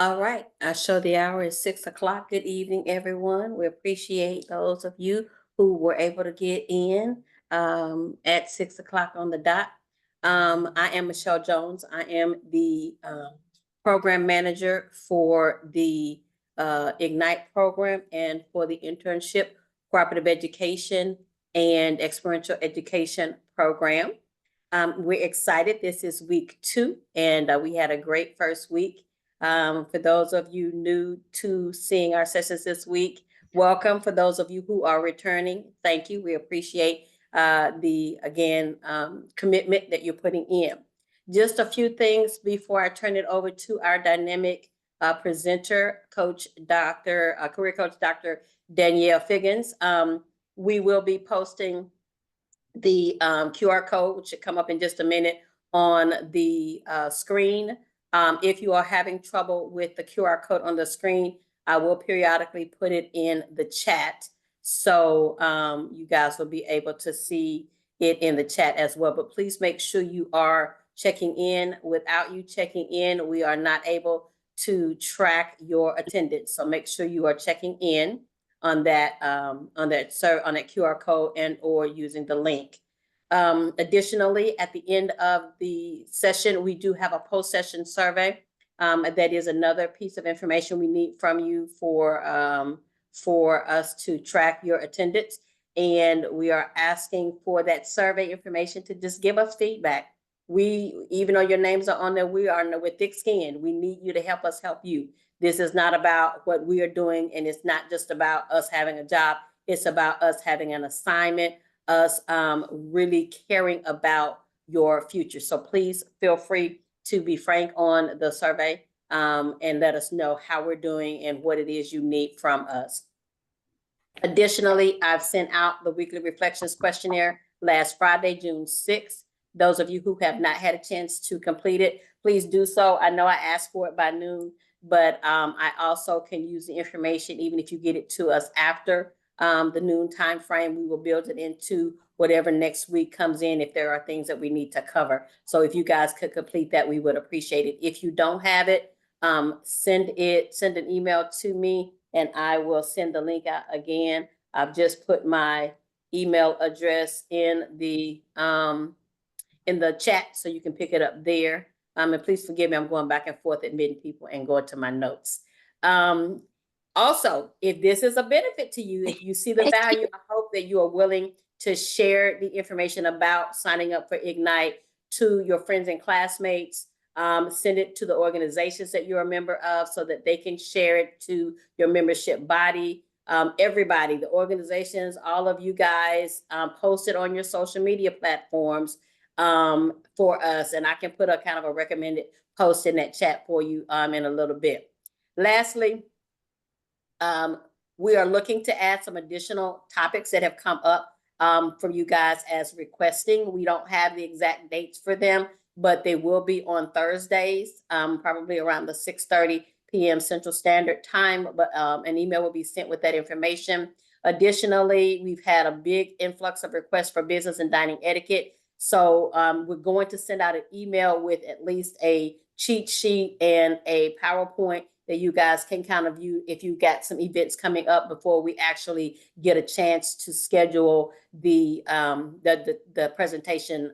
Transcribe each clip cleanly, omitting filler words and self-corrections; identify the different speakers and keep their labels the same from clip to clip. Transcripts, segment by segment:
Speaker 1: All right, I show the hour is 6 o'clock. Good evening, everyone. We appreciate those of you who were able to get in at 6 o'clock on the dot. I am Michelle Jones. I am the program manager for the Ignite program and for the internship, cooperative education, and experiential education program. We're excited. This is week 2, and we had a great first week. For those of you new to seeing our sessions this week, welcome. For those of you who are returning, thank you. We appreciate the, again, commitment that you're putting in. Just a few things before I turn it over to our dynamic presenter, career coach, Dr. Danielle Figgins. We will be posting the QR code, which should come up in just a minute on the screen. If you are having trouble with the QR code on the screen, I will periodically put it in the chat. So you guys will be able to see it in the chat as well. But please make sure you are checking in. Without you checking in, we are not able to track your attendance. So make sure you are checking in on that QR code and or using the link. Additionally, at the end of the session, we do have a post-session survey. That is another piece of information we need from you for us to track your attendance. And we are asking for that survey information to just give us feedback. Even though your names are on there, we're thick skinned. We need you to help us help you. This is not about what we are doing, and it's not just about us having a job. It's about us having an assignment, us really caring about your future. So please feel free to be frank on the survey and let us know how we're doing and what it is you need from us. Additionally, I've sent out the weekly reflections questionnaire last Friday, June 6th. Those of you who have not had a chance to complete it, please do so. I know I asked for it by noon, but I also can use the information even if you get it to us after the noon time frame. We will build it into whatever next week comes in if there are things that we need to cover. So if you guys could complete that, we would appreciate it. If you don't have it, send an email to me and I will send the link out again. I've just put my email address in the chat so you can pick it up there. And please forgive me, I'm going back and forth admitting people and going to my notes. Also, if this is a benefit to you, if you see the value, I hope that you are willing to share the information about signing up for Ignite to your friends and classmates. Send it to the organizations that you're a member of so that they can share it to your membership body. Everybody, the organizations, all of you guys, post it on your social media platforms for us. And I can put a kind of a recommended post in that chat for you in a little bit. Lastly, we are looking to add some additional topics that have come up from you guys as requesting. We don't have the exact dates for them, but they will be on Thursdays, probably around the 6:30 p.m. Central Standard Time, but an email will be sent with that information. Additionally, we've had a big influx of requests for business and dining etiquette. So we're going to send out an email with at least a cheat sheet and a PowerPoint that you guys can kind of view if you got some events coming up before we actually get a chance to schedule the presentation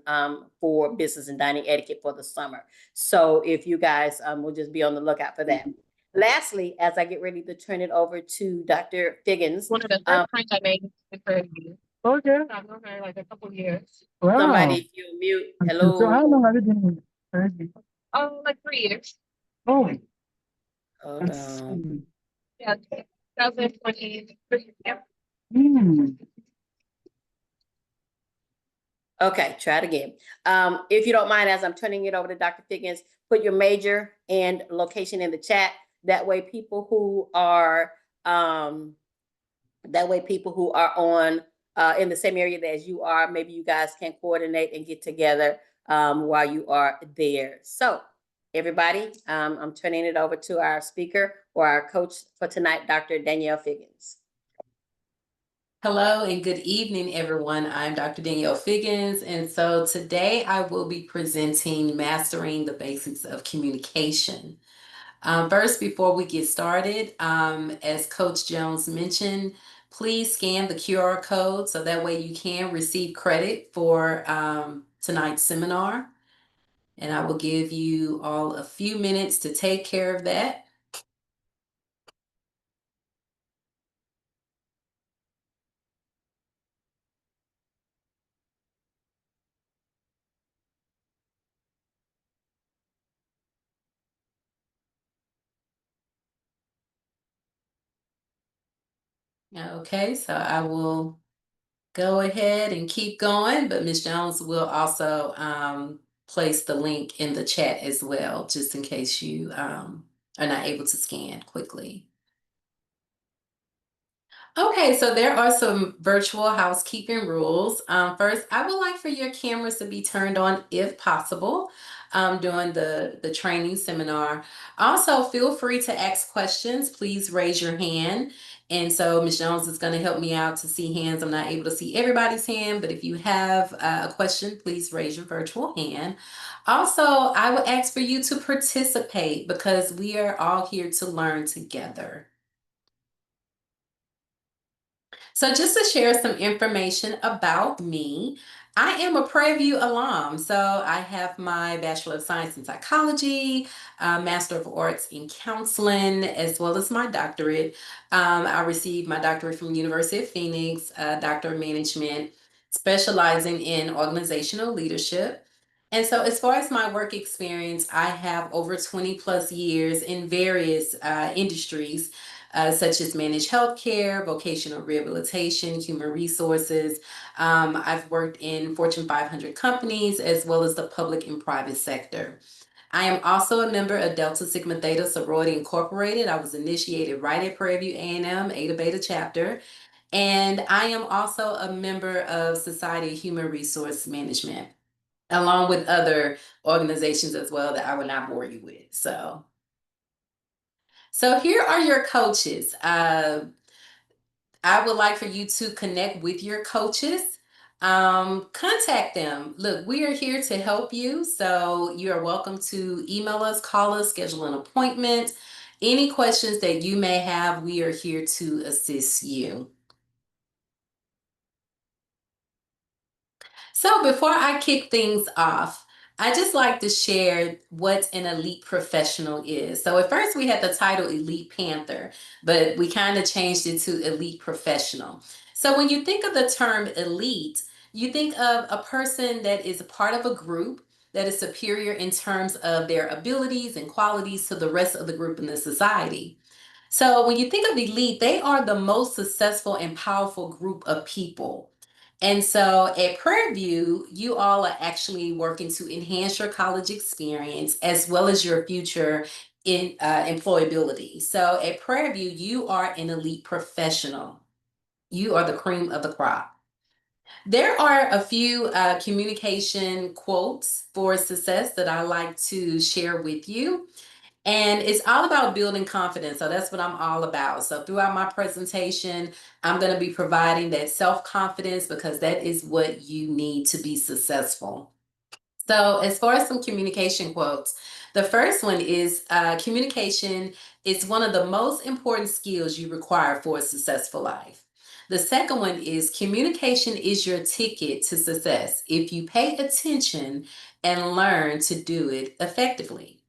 Speaker 1: for business and dining etiquette for the summer. So if you guys will just be on the lookout for that. Lastly, as I get ready to turn it over to Dr. Figgins.
Speaker 2: One of the first friends I made for you.
Speaker 3: Okay.
Speaker 2: I've known her like a couple years.
Speaker 3: Wow.
Speaker 1: Somebody, if you mute, hello.
Speaker 3: So how long have you been married?
Speaker 2: Oh, like 3 years.
Speaker 3: Oh,
Speaker 1: Hold
Speaker 3: that's
Speaker 1: on.
Speaker 2: Yeah, 2023. Yeah.
Speaker 1: Okay, try it again. If you don't mind, as I'm turning it over to Dr. Figgins, put your major and location in the chat. That way people who are on in the same area as you are, maybe you guys can coordinate and get together while you are there. So everybody, I'm turning it over to our speaker or our coach for tonight, Dr. Danielle Figgins.
Speaker 4: Hello and good evening, everyone. I'm Dr. Danielle Figgins, and so today I will be presenting Mastering the Basics of Communication. First, before we get started, as Coach Jones mentioned, please scan the QR code so that way you can receive credit for tonight's seminar. And I will give you all a few minutes to take care of that. Okay, so I will go ahead and keep going, but Ms. Jones will also place the link in the chat as well, just in case you are not able to scan quickly. Okay, so there are some virtual housekeeping rules. First, I would like for your cameras to be turned on if possible during the training seminar. Also, feel free to ask questions. Please raise your hand. And so Ms. Jones is going to help me out to see hands. I'm not able to see everybody's hand, but if you have a question, please raise your virtual hand. Also, I would ask for you to participate because we are all here to learn together. So just to share some information about me, I am a Prairie View alum. So I have my Bachelor of Science in Psychology, Master of Arts in Counseling, as well as my doctorate. I received my doctorate from University of Phoenix, Doctor of Management, specializing in organizational leadership. And so as far as my work experience, I have over 20 plus years in various industries such as managed healthcare, vocational rehabilitation, human resources. I've worked in Fortune 500 companies as well as the public and private sector. I am also a member of Delta Sigma Theta Sorority Incorporated. I was initiated right at Prairie View A&M, Eta Beta chapter. And I am also a member of Society of Human Resource Management, along with other organizations as well that I will not bore you with. So here are your coaches. I would like for you to connect with your coaches. Contact them. Look, we are here to help you. So you are welcome to email us, call us, schedule an appointment. Any questions that you may have, we are here to assist you. So before I kick things off, I just like to share what an elite professional is. So at first we had the title Elite Panther, but we kind of changed it to elite professional. So when you think of the term elite, you think of a person that is a part of a group that is superior in terms of their abilities and qualities to the rest of the group in the society. So when you think of elite, they are the most successful and powerful group of people. And so at Prairie View, you all are actually working to enhance your college experience as well as your future in employability. So at Prairie View, you are an elite professional. You are the cream of the crop. There are a few communication quotes for success that I like to share with you. And it's all about building confidence. So that's what I'm all about. So throughout my presentation, I'm going to be providing that self-confidence because that is what you need to be successful. So as far as some communication quotes, the first one is communication is one of the most important skills you require for a successful life. The second one is communication is your ticket to success if you pay attention and learn to do it effectively.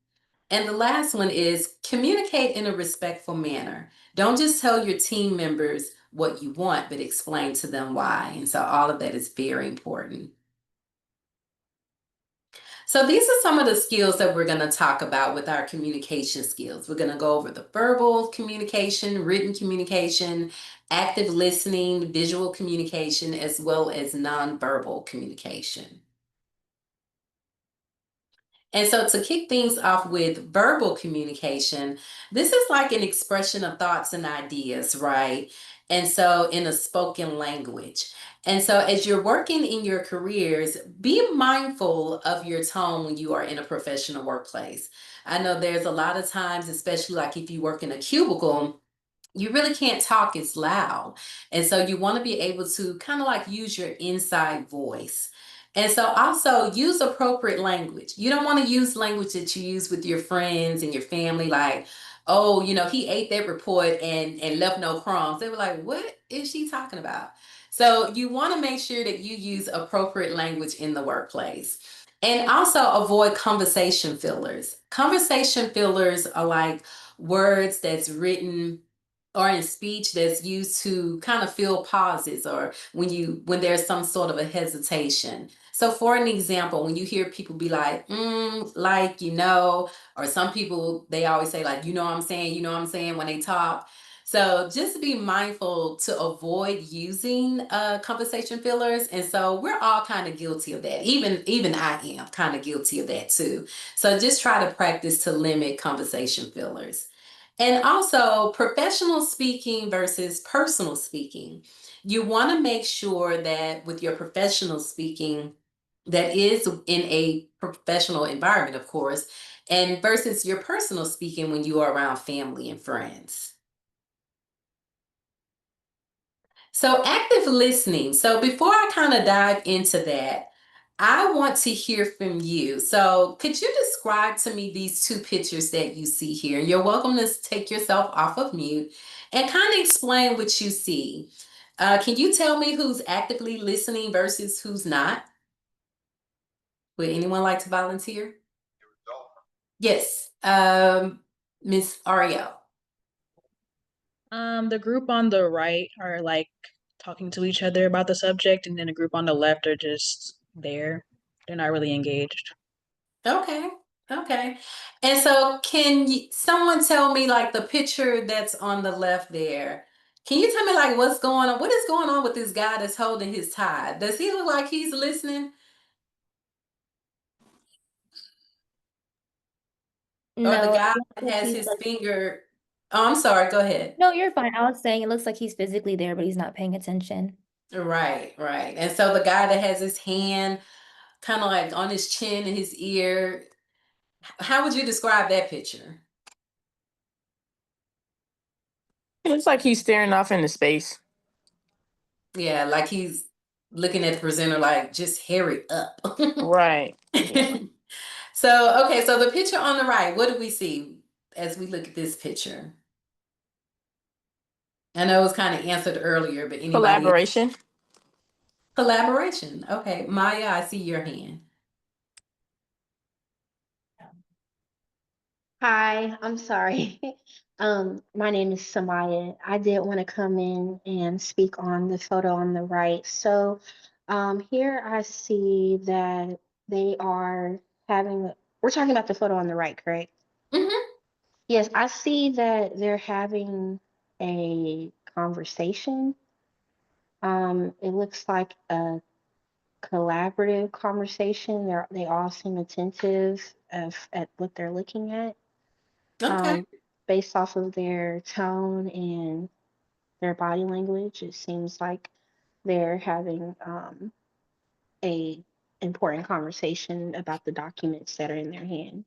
Speaker 4: And the last one is communicate in a respectful manner. Don't just tell your team members what you want, but explain to them why. And so all of that is very important. So these are some of the skills that we're going to talk about with our communication skills. We're going to go over the verbal communication, written communication, active listening, visual communication, as well as nonverbal communication. And so to kick things off with verbal communication, this is like an expression of thoughts and ideas, right? And so in a spoken language. And so as you're working in your careers, be mindful of your tone when you are in a professional workplace. I know there's a lot of times, especially like if you work in a cubicle, you really can't talk as loud. And so you want to be able to kind of like use your inside voice. And so also use appropriate language. You don't want to use language that you use with your friends and your family, like, oh, he ate that report and left no crumbs. They were like, what is she talking about? So you want to make sure that you use appropriate language in the workplace. And also avoid conversation fillers. Conversation fillers are like words that's written or in speech that's used to kind of fill pauses, or when there's some sort of a hesitation. So for an example, when you hear people be like, like, or some people, they always say like, what I'm saying when they talk. So just be mindful to avoid using conversation fillers. And so we're all kind of guilty of that. Even I am kind of guilty of that too. So just try to practice to limit conversation fillers. And also professional speaking versus personal speaking. You want to make sure that with your professional speaking, that is in a professional environment, of course, and versus your personal speaking when you are around family and friends. So active listening. So before I kind of dive into that, I want to hear from you. So could you describe to me these two pictures that you see here? You're welcome to take yourself off of mute and kind of explain what you see. Can you tell me who's actively listening versus who's not? Would anyone like to volunteer? Yes, Miss Ariel.
Speaker 3: The group on the right are like talking to each other about the subject, and then the group on the left are just there. They're not really engaged.
Speaker 4: Okay. Okay. And so can someone tell me like the picture that's on the left there? Can you tell me like what's going on? What is going on with this guy that's holding his tie? Does he look like he's listening? Or the
Speaker 5: No,
Speaker 4: guy
Speaker 5: it looks
Speaker 4: that
Speaker 5: like
Speaker 4: has
Speaker 5: he's
Speaker 4: his
Speaker 5: like,
Speaker 4: finger? Oh, I'm sorry. Go ahead.
Speaker 5: no, you're fine. I was saying it looks like he's physically there, but he's not paying attention.
Speaker 4: Right, right. And so the guy that has his hand kind of like on his chin and his ear, how would you describe that picture?
Speaker 6: It looks like he's staring off into space.
Speaker 4: Yeah, like he's looking at the presenter like, just hurry up.
Speaker 6: Right. Yeah.
Speaker 4: So, okay, so the picture on the right, what do we see as we look at this picture? I know it was kind of answered earlier, but anybody?
Speaker 6: Collaboration.
Speaker 4: Collaboration. Okay, Maya, I see your hand.
Speaker 7: Hi, I'm sorry. My name is Samaya. I did want to come in and speak on the photo on the right. So, here I see that they are we're talking about the photo on the right, correct?
Speaker 4: Mm-hmm.
Speaker 7: Yes, I see that they're having a conversation. It looks like a collaborative conversation. They all seem attentive at what they're looking at.
Speaker 4: Okay.
Speaker 7: Based off of their tone and their body language, it seems like they're having a important conversation about the documents that are in their hand.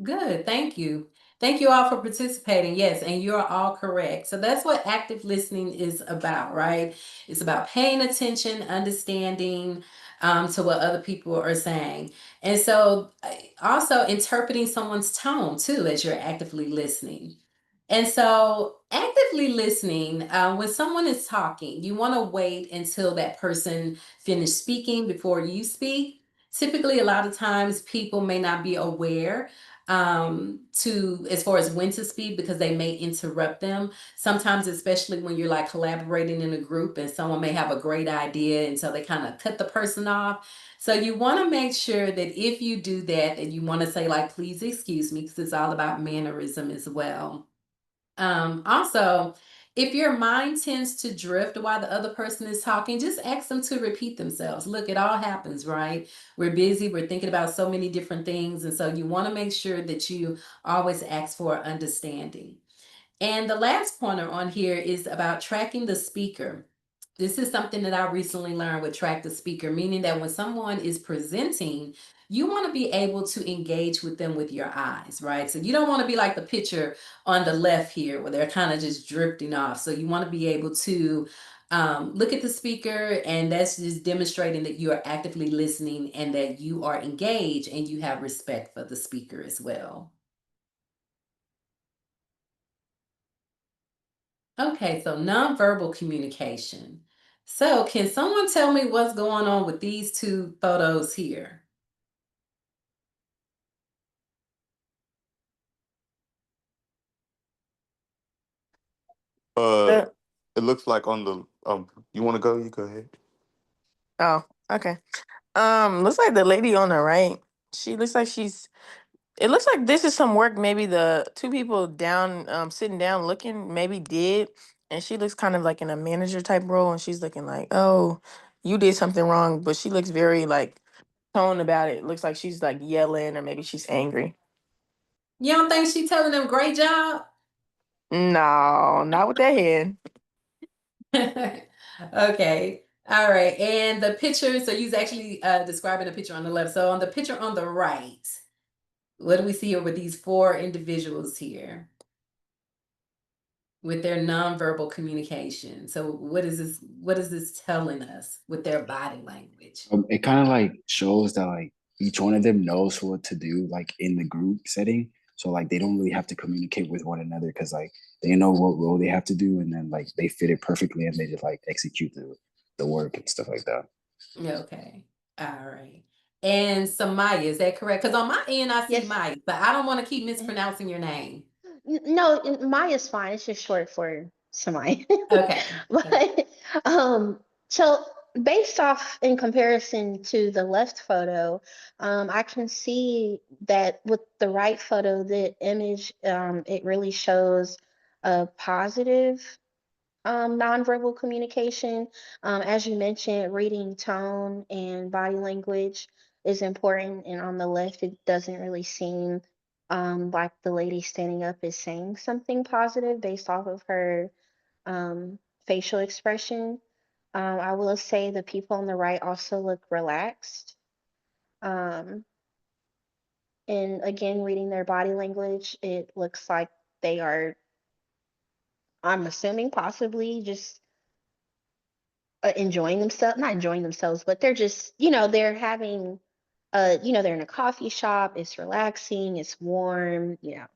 Speaker 4: Good. Thank you. Thank you all for participating. Yes, and you're all correct. So that's what active listening is about, right? It's about paying attention, understanding to what other people are saying. And so also interpreting someone's tone too as you're actively listening. And so actively listening, when someone is talking, you want to wait until that person finished speaking before you speak. Typically, a lot of times people may not be aware to as far as when to speak because they may interrupt them. Sometimes, especially when you're like collaborating in a group and someone may have a great idea and so they kind of cut the person off. So you want to make sure that if you do that and you want to say like, please excuse me, because it's all about mannerism as well. Also, if your mind tends to drift while the other person is talking, just ask them to repeat themselves. Look, it all happens, right? We're busy, we're thinking about so many different things. And so you want to make sure that you always ask for understanding. And the last pointer on here is about tracking the speaker. This is something that I recently learned with Track the Speaker, meaning that when someone is presenting, you want to be able to engage with them with your eyes, right? So you don't want to be like the picture on the left here where they're kind of just drifting off. So you want to be able to look at the speaker, and that's just demonstrating that you are actively listening and that you are engaged and you have respect for the speaker as well. Okay, so nonverbal communication. So, can someone tell me what's going on with these two photos here?
Speaker 6: Uh,
Speaker 8: It looks like on the you want to go? You go ahead.
Speaker 6: oh, okay. Looks like the lady on the right. She looks like she's. It looks like this is some work. Maybe the two people down, sitting down looking, maybe did, and she looks kind of like in a manager type role, and she's looking like, "Oh, you did something wrong," but she looks very like tone about it. Looks like she's like yelling, or maybe she's angry.
Speaker 4: You don't think she's telling them great job?
Speaker 6: No, not with that head.
Speaker 4: Okay. All right. And the picture, so you're actually describing the picture on the left. So on the picture on the right, what do we see here with these four individuals here with their nonverbal communication? So what is this telling us with their body language?
Speaker 9: It kind of like shows that like each one of them knows what to do like in the group setting. So like they don't really have to communicate with one another because like they know what role they have to do, and then like they fit it perfectly and they just like execute the work and stuff like that.
Speaker 4: Okay. All right. And Samaya, is that correct? Because on my end, I see
Speaker 7: Yes.
Speaker 4: Maya, but I don't want to keep mispronouncing your name.
Speaker 7: No, Maya's fine. It's just short for Samaya.
Speaker 4: Okay.
Speaker 7: But so based off in comparison to the left photo, I can see that with the right photo, the image, it really shows a positive nonverbal communication. As you mentioned, reading tone and body language is important. And on the left, it doesn't really seem like the lady standing up is saying something positive based off of her facial expression. I will say the people on the right also look relaxed. Um, and again, reading their body language, it looks like they are, I'm assuming, possibly just enjoying themselves, not enjoying themselves, but they're just, they're having, they're in a coffee shop. It's relaxing. It's warm. Yeah.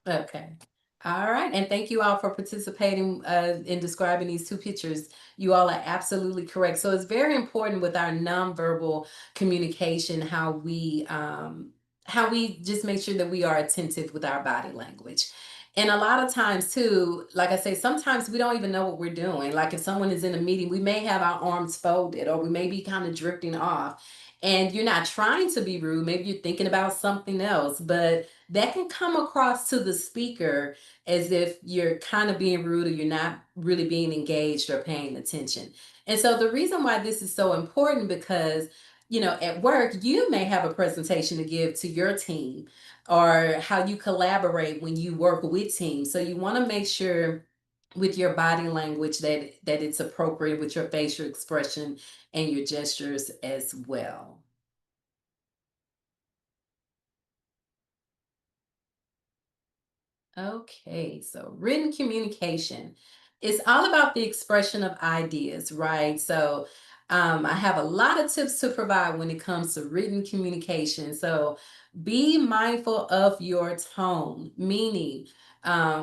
Speaker 4: Okay. All right. And thank you all for participating in describing these two pictures. You all are absolutely correct. So it's very important with our nonverbal communication how we just make sure that we are attentive with our body language. And a lot of times too, like I say, sometimes we don't even know what we're doing. Like if someone is in a meeting, we may have our arms folded or we may be kind of drifting off. And you're not trying to be rude. Maybe you're thinking about something else, but that can come across to the speaker as if you're kind of being rude or you're not really being engaged or paying attention. And so the reason why this is so important because at work you may have a presentation to give to your team or how you collaborate when you work with teams. So you want to make sure with your body language that it's appropriate with your facial expression and your gestures as well. Okay, so written communication. It's all about the expression of ideas, right? So I have a lot of tips to provide when it comes to written communication. So be mindful of your tone, meaning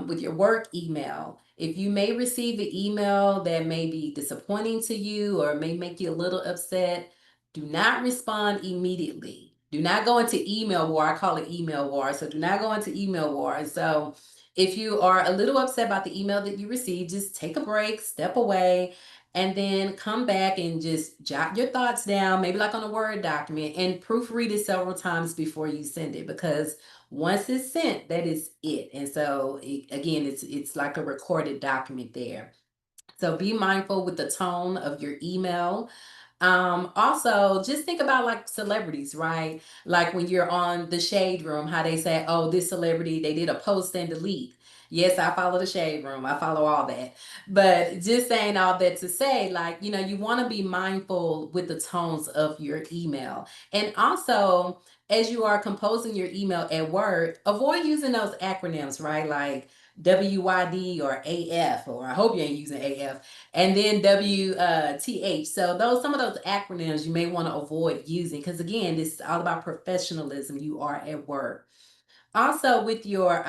Speaker 4: with your work email. If you may receive an email that may be disappointing to you or may make you a little upset, do not respond immediately. Do not go into email war. I call it email war. So do not go into email war. So if you are a little upset about the email that you received, just take a break, step away, and then come back and just jot your thoughts down, maybe like on a Word document, and proofread it several times before you send it. Because once it's sent, that is it. And so again, it's like a recorded document there. So be mindful with the tone of your email. Also just think about like celebrities, right? Like when you're on the Shade Room, how they say, oh, this celebrity, they did a post and delete. Yes, I follow the Shade Room. I follow all that. But just saying all that to say, like, you want to be mindful with the tones of your email. And also, as you are composing your email at work, avoid using those acronyms, right? Like WYD or AF, or I hope you ain't using AF, and then WTH. So those, some of those acronyms you may want to avoid using, because again, this is all about professionalism. You are at work. Also, with your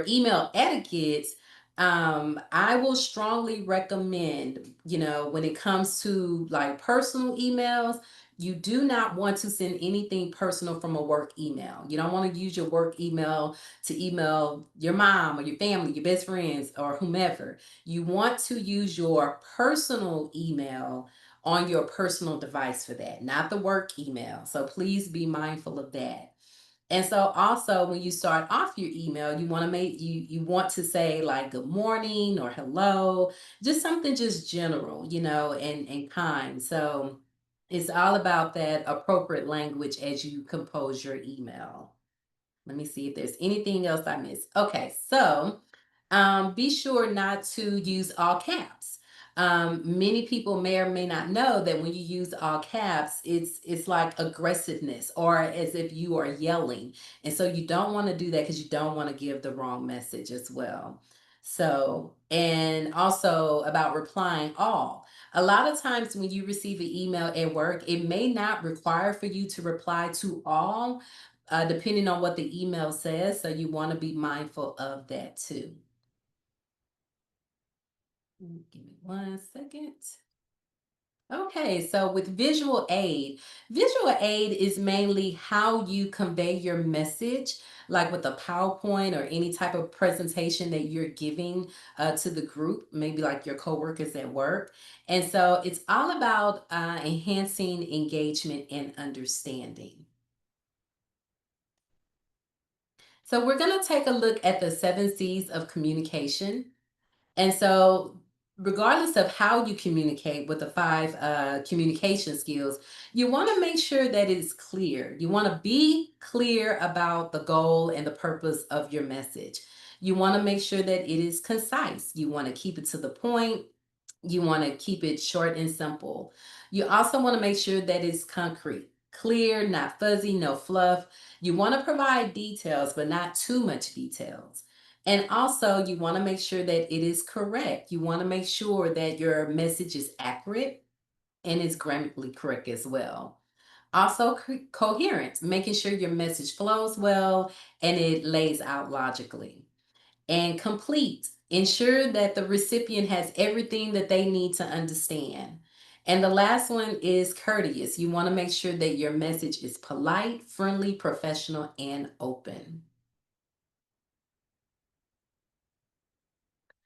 Speaker 4: email etiquettes, I will strongly recommend, you know, when it comes to like personal emails, you do not want to send anything personal from a work email. You don't want to use your work email to email your mom or your family, your best friends, or whomever. You want to use your personal email on your personal device for that, not the work email. So please be mindful of that. And so also when you start off your email, you want to you want to say like good morning or hello, just something just general, you know, and kind. So it's all about that appropriate language as you compose your email. Let me see if there's anything else I missed. Okay, so be sure not to use all caps. Many people may or may not know that when you use all caps, it's like aggressiveness or as if you are yelling. And so you don't want to do that because you don't want to give the wrong message as well. So, and also about replying all. A lot of times when you receive an email at work, it may not require for you to reply to all, depending on what the email says. So you want to be mindful of that too. Give me 1 second. Okay, so with visual aid is mainly how you convey your message, like with a PowerPoint or any type of presentation that you're giving to the group, maybe like your coworkers at work. And so it's all about enhancing engagement and understanding. So we're going to take a look at the 7 C's of communication. And so regardless of how you communicate with the 5 communication skills, you want to make sure that it's clear. You want to be clear about the goal and the purpose of your message. You want to make sure that it is concise. You want to keep it to the point. You want to keep it short and simple. You also want to make sure that it's concrete, clear, not fuzzy, no fluff. You want to provide details, but not too much details. And also, you want to make sure that it is correct. You want to make sure that your message is accurate and is grammatically correct as well. Also, coherence, making sure your message flows well and it lays out logically. And complete, ensure that the recipient has everything that they need to understand. And the last one is courteous. You want to make sure that your message is polite, friendly, professional, and open.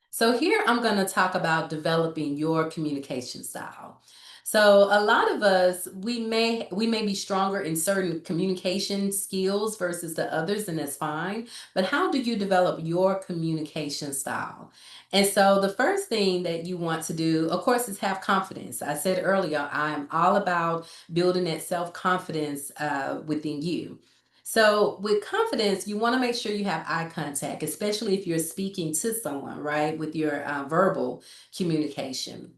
Speaker 4: So here I'm going to talk about developing your communication style. So a lot of us, we may be stronger in certain communication skills versus the others, and that's fine. But how do you develop your communication style? And so the first thing that you want to do, of course, is have confidence. I said earlier, I'm all about building that self-confidence within you. So with confidence, you want to make sure you have eye contact, especially if you're speaking to someone, right? With your verbal communication.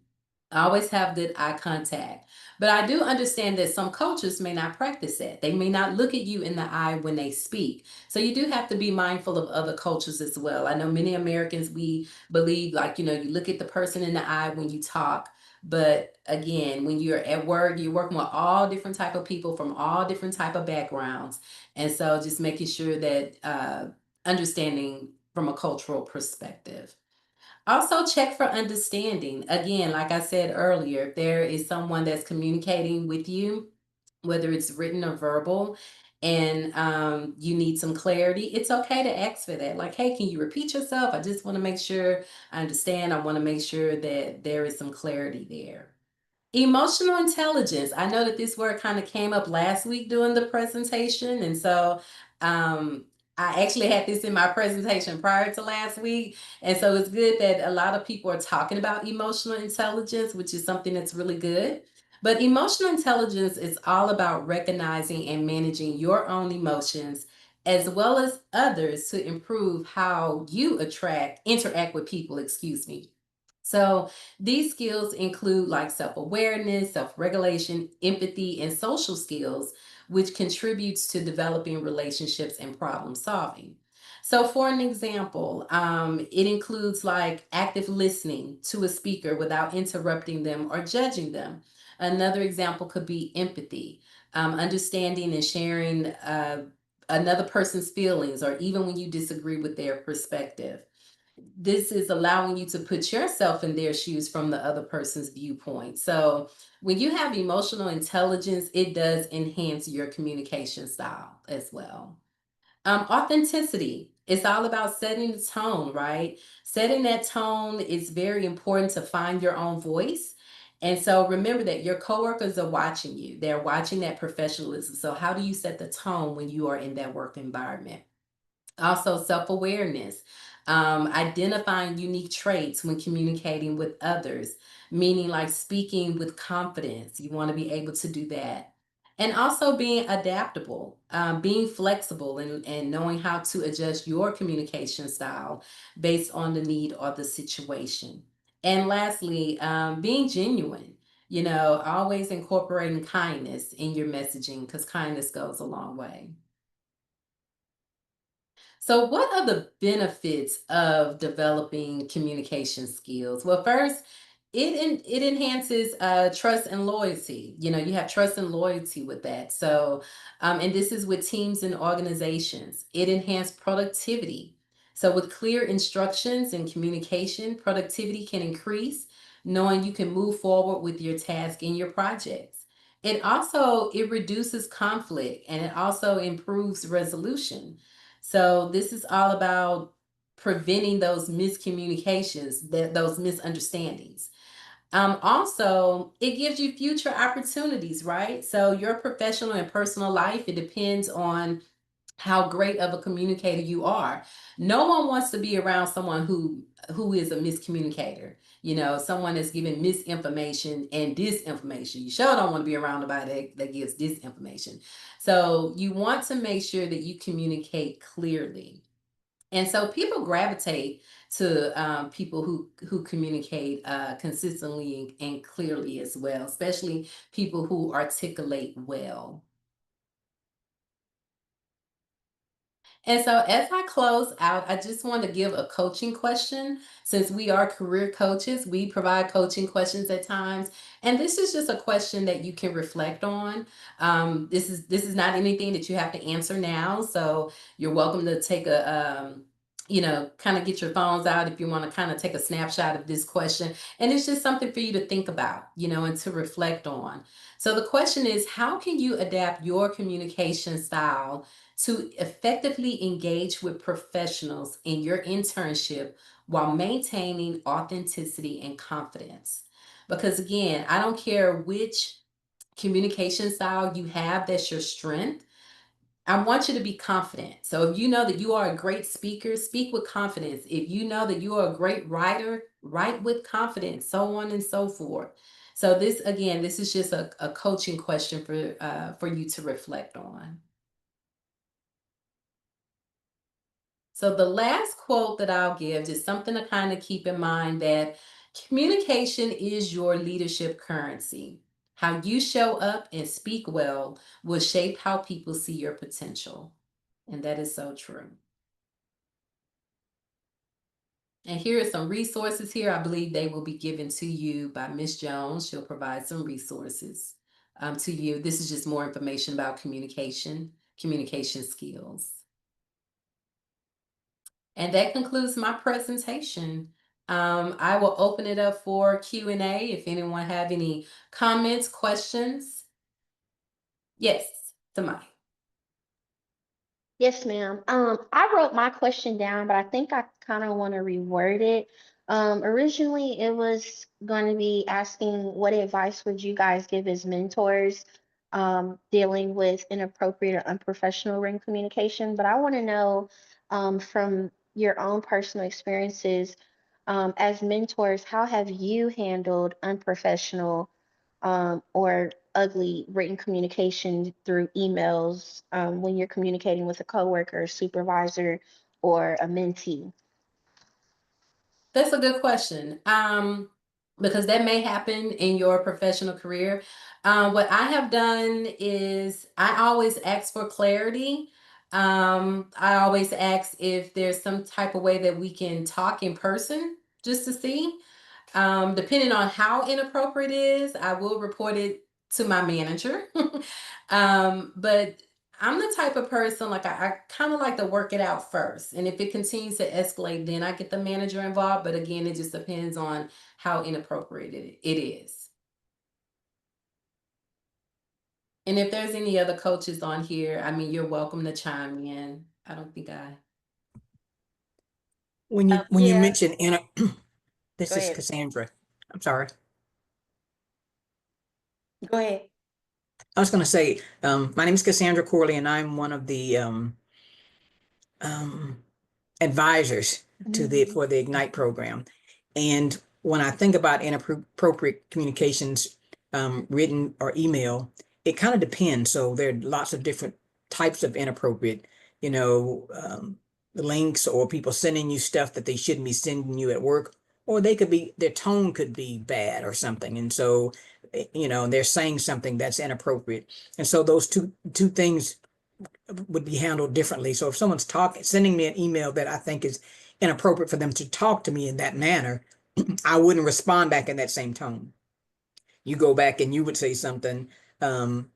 Speaker 4: Always have good eye contact. But I do understand that some cultures may not practice that. They may not look at you in the eye when they speak. So you do have to be mindful of other cultures as well. I know many Americans, we believe like, you know, you look at the person in the eye when you talk. But again, when you're at work, you're working with all different type of people from all different type of backgrounds. And so just making sure that understanding from a cultural perspective. Also check for understanding. Again, like I said earlier, if there is someone that's communicating with you, whether it's written or verbal, and you need some clarity, it's okay to ask for that. Like, hey, can you repeat yourself? I just want to make sure I understand. I want to make sure that there is some clarity there. Emotional intelligence. I know that this word kind of came up last week during the presentation. And so I actually had this in my presentation prior to last week. And so it's good that a lot of people are talking about emotional intelligence, which is something that's really good. But emotional intelligence is all about recognizing and managing your own emotions as well as others to improve how you interact with people, excuse me. So these skills include like self-awareness, self-regulation, empathy, and social skills, which contributes to developing relationships and problem solving. So, for an example, it includes like active listening to a speaker without interrupting them or judging them. Another example could be empathy, understanding and sharing another person's feelings, or even when you disagree with their perspective. This is allowing you to put yourself in their shoes from the other person's viewpoint. So, when you have emotional intelligence, it does enhance your communication style as well. Authenticity. It's all about setting the tone, right? Setting that tone is very important to find your own voice. And so remember that your coworkers are watching you. They're watching that professionalism. So how do you set the tone when you are in that work environment? Also, self awareness, identifying unique traits when communicating with others, meaning like speaking with confidence. You want to be able to do that. And also being adaptable, being flexible, and knowing how to adjust your communication style based on the need or the situation. And lastly, being genuine, always incorporating kindness in your messaging because kindness goes a long way. So, what are the benefits of developing communication skills? Well, first, it enhances trust and loyalty. You have trust and loyalty with that. So, and this is with teams and organizations. It enhances productivity. So, with clear instructions and communication, productivity can increase, knowing you can move forward with your task and your projects. It reduces conflict, and it also improves resolution. So this is all about preventing those miscommunications, those misunderstandings. Also, it gives you future opportunities, right? So your professional and personal life, it depends on how great of a communicator you are. No one wants to be around someone who is a miscommunicator. Someone that's giving misinformation and disinformation. You sure don't want to be around nobody that gives disinformation. So you want to make sure that you communicate clearly. And so people gravitate to people who communicate consistently and clearly as well, especially people who articulate well. And so, as I close out, I just want to give a coaching question. Since we are career coaches, we provide coaching questions at times, and this is just a question that you can reflect on. This is not anything that you have to answer now, so you're welcome to take kind of get your phones out if you want to kind of take a snapshot of this question, and it's just something for you to think about, and to reflect on. So the question is, how can you adapt your communication style to effectively engage with professionals in your internship while maintaining authenticity and confidence? Because again, I don't care which communication style you have that's your strength. I want you to be confident. So if you know that you are a great speaker, speak with confidence. If you know that you are a great writer, write with confidence, so on and so forth. So this is just a coaching question for you to reflect on. So the last quote that I'll give is something to kind of keep in mind, that communication is your leadership currency. How you show up and speak well will shape how people see your potential. And that is so true. And here are some resources here. I believe they will be given to you by Miss Jones. She'll provide some resources to you. This is just more information about communication skills. And that concludes my presentation. I will open it up for Q&A if anyone have any comments, questions. Yes, Tamai.
Speaker 7: Yes, ma'am. I wrote my question down, but I think I kind of want to reword it. Originally, it was going to be asking what advice would you guys give as mentors, dealing with inappropriate or unprofessional ring communication. But I want to know, from your own personal experiences, as mentors, how have you handled unprofessional, or ugly written communication through emails, when you're communicating with a coworker, supervisor, or a mentee?
Speaker 4: That's a good question. Because that may happen in your professional career. What I have done is I always ask for clarity. I always ask if there's some type of way that we can talk in person just to see. Depending on how inappropriate it is, I will report it to my manager. But I'm the type of person, like I kind of like to work it out first. And if it continues to escalate, then I get the manager involved. But again, it just depends on how inappropriate it is. And if there's any other coaches on here, I mean, you're welcome to chime in. I don't think I.
Speaker 10: When you
Speaker 1: Yeah.
Speaker 10: mention this
Speaker 1: Go
Speaker 10: is
Speaker 1: ahead.
Speaker 10: Cassandra. I'm sorry.
Speaker 1: Go ahead.
Speaker 10: I was going to say, my name is Cassandra Corley, and I'm one of the advisors to for the Ignite program. And when I think about inappropriate communications, written or email, it kind of depends. So there are lots of different types of inappropriate, links or people sending you stuff that they shouldn't be sending you at work, or they could be, their tone could be bad or something. And so, they're saying something that's inappropriate. And so those two things would be handled differently. So if someone's sending me an email that I think is inappropriate for them to talk to me in that manner, I wouldn't respond back in that same tone. You go back and you would say something, I'm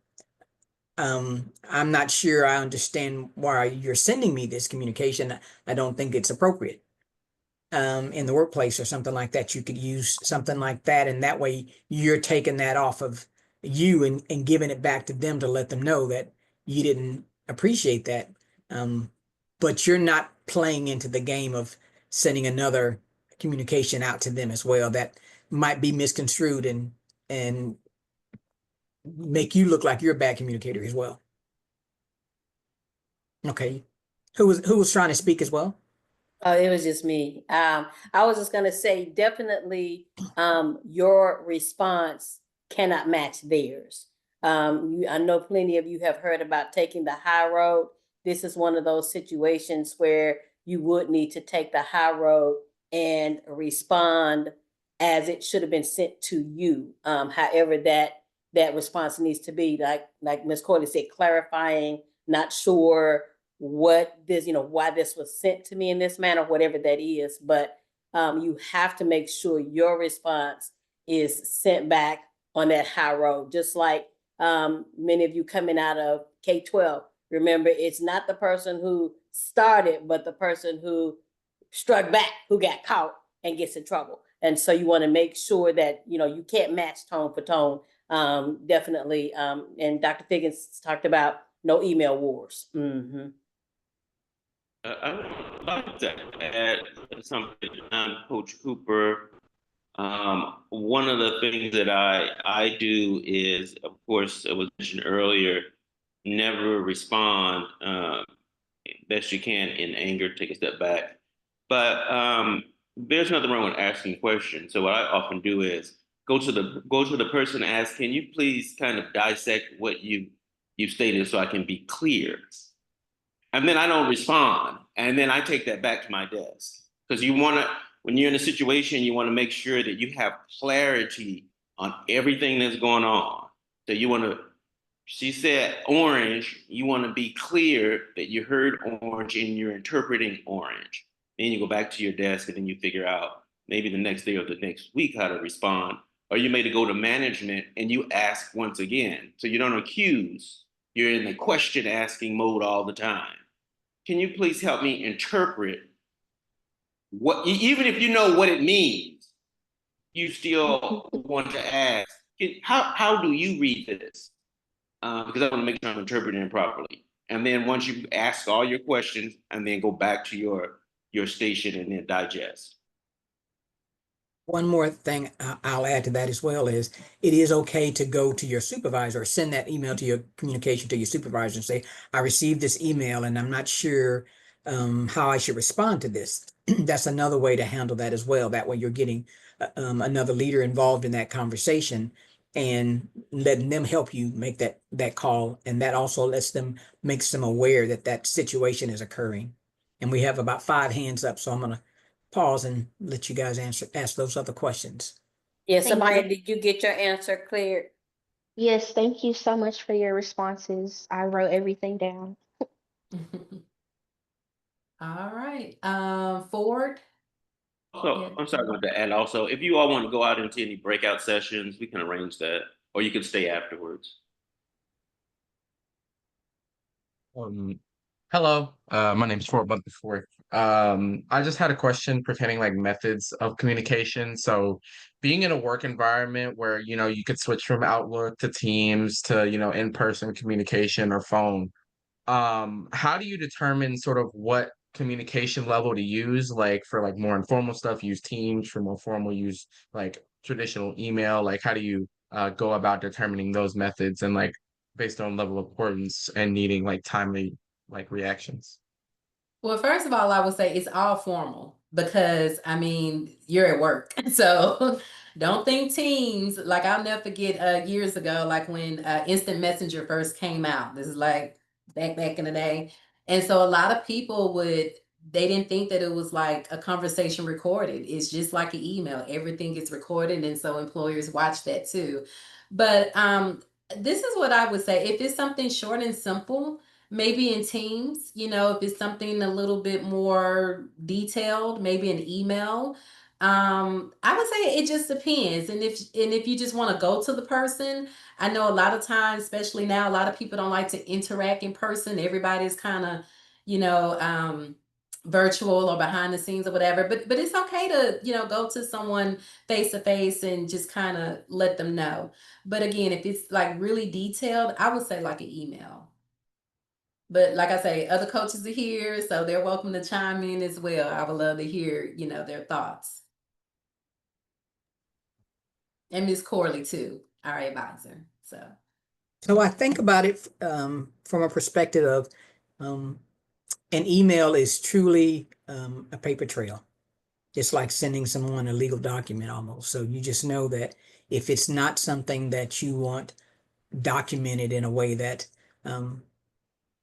Speaker 10: not sure I understand why you're sending me this communication. I don't think it's appropriate. In the workplace or something like that, you could use something like that. And that way you're taking that off of you and giving it back to them to let them know that you didn't appreciate that. But you're not playing into the game of sending another communication out to them as well that might be misconstrued and make you look like you're a bad communicator as well. Okay. Who was trying to speak as well?
Speaker 1: Oh, it was just me. I was just gonna say, definitely, your response cannot match theirs. I know plenty of you have heard about taking the high road. This is one of those situations where you would need to take the high road and respond as it should have been sent to you. However, that response needs to be like Ms. Corley said, clarifying, not sure what this, why this was sent to me in this manner, whatever that is. But you have to make sure your response is sent back on that high road. Just like many of you coming out of K-12, remember, it's not the person who started, but the person who struck back, who got caught and gets in trouble. And so you want to make sure that, you can't match tone for tone. Definitely. And Dr. Figgins talked about no email wars. Mm-hmm.
Speaker 11: I would like to add something on Coach Cooper. One of the things that I do is, of course, it was mentioned earlier, never respond best you can in anger, take a step back. But there's nothing wrong with asking questions. So what I often do is go to the person and ask, can you please kind of dissect what you stated so I can be clear? And then I don't respond. And then I take that back to my desk. Because when you're in a situation, you want to make sure that you have clarity on everything that's going on. So she said orange, you want to be clear that you heard orange and you're interpreting orange. Then you go back to your desk and then you figure out maybe the next day or the next week how to respond. Or you may go to management and you ask once again. So you don't accuse, you're in the question asking mode all the time. Can you please help me interpret what, even if you know what it means, you still want to ask, how do you read this? Because I want to make sure I'm interpreting it properly. And then once you ask all your questions, and then go back to your station and then digest.
Speaker 10: One more thing I'll add to that as well is it is okay to go to your supervisor or send that email to your communication to your supervisor and say, I received this email and I'm not sure how I should respond to this. That's another way to handle that as well. That way you're getting another leader involved in that conversation and letting them help you make that call. And that also makes them aware that situation is occurring. And we have about 5 hands up, so I'm gonna pause and let you guys ask those other questions.
Speaker 1: Yes,
Speaker 7: Thank
Speaker 1: Amaya,
Speaker 7: you.
Speaker 1: did you get your answer cleared?
Speaker 7: Yes, thank you so much for your responses. I wrote everything down.
Speaker 4: All right, Ford.
Speaker 11: So
Speaker 4: Yeah.
Speaker 11: I'm sorry about that. And also, if you all want to go out into any breakout sessions, we can arrange that, or you can stay afterwards.
Speaker 12: Um, Hello, my name is Ford Butterforth. I just had a question pertaining like methods of communication. So, being in a work environment where you could switch from Outlook to Teams to in-person communication or phone, how do you determine sort of what communication level to use? Like for like more informal stuff, use Teams. For more formal, use like traditional email. Like how do you go about determining those methods and like based on level of importance and needing like timely like reactions?
Speaker 4: Well, first of all, I would say it's all formal because I mean, you're at work. So don't think Teams. Like I'll never forget years ago, like when Instant Messenger first came out. This is like back in the day. And so a lot of people they didn't think that it was like a conversation recorded. It's just like an email. Everything gets recorded. And so employers watch that too. But this is what I would say. If it's something short and simple, maybe in Teams, if it's something a little bit more detailed, maybe an email. I would say it just depends. And if you just want to go to the person, I know a lot of times, especially now, a lot of people don't like to interact in person. Everybody's kind of, you know, um, virtual or behind the scenes or whatever. But it's okay to, go to someone face to face and just kind of let them know. But again, if it's like really detailed, I would say like an email. But like I say, other coaches are here, so they're welcome to chime in as well. I would love to hear, their thoughts. And Miss Corley too, our advisor.
Speaker 10: So I think about it from a perspective of an email is truly a paper trail. It's like sending someone a legal document almost. So you just know that if it's not something that you want documented in a way that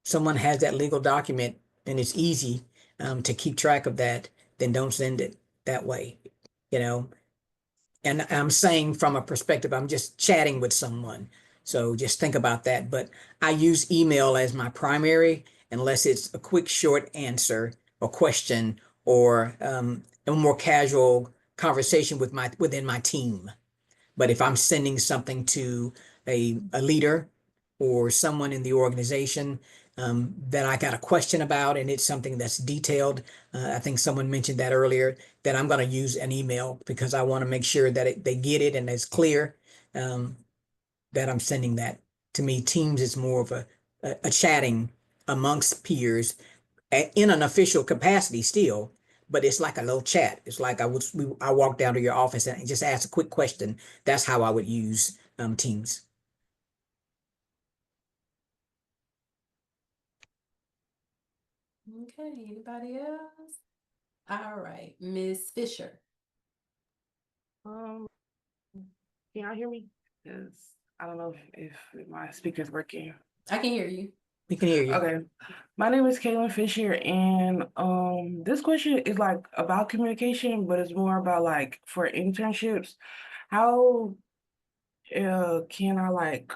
Speaker 10: someone has that legal document and it's easy to keep track of that, then don't send it that way, you know. And I'm saying from a perspective, I'm just chatting with someone. So just think about that. But I use email as my primary unless it's a quick, short answer or question or a more casual conversation within my team. But if I'm sending something to a leader or someone in the organization that I got a question about and it's something that's detailed, I think someone mentioned that earlier, that I'm going to use an email because I want to make sure that they get it and it's clear that I'm sending that. To me, Teams is more of a chatting amongst peers in an official capacity still, but it's like a little chat. It's like I walk down to your office and just ask a quick question. That's how I would use Teams.
Speaker 4: Okay, anybody else? All right, Miss Fisher.
Speaker 13: Can y'all hear me? Because I don't know if my speaker's working.
Speaker 4: I can hear you.
Speaker 10: We can hear you.
Speaker 13: Okay. My name is Caitlin Fisher, and this question is like about communication, but it's more about like for internships. How can I like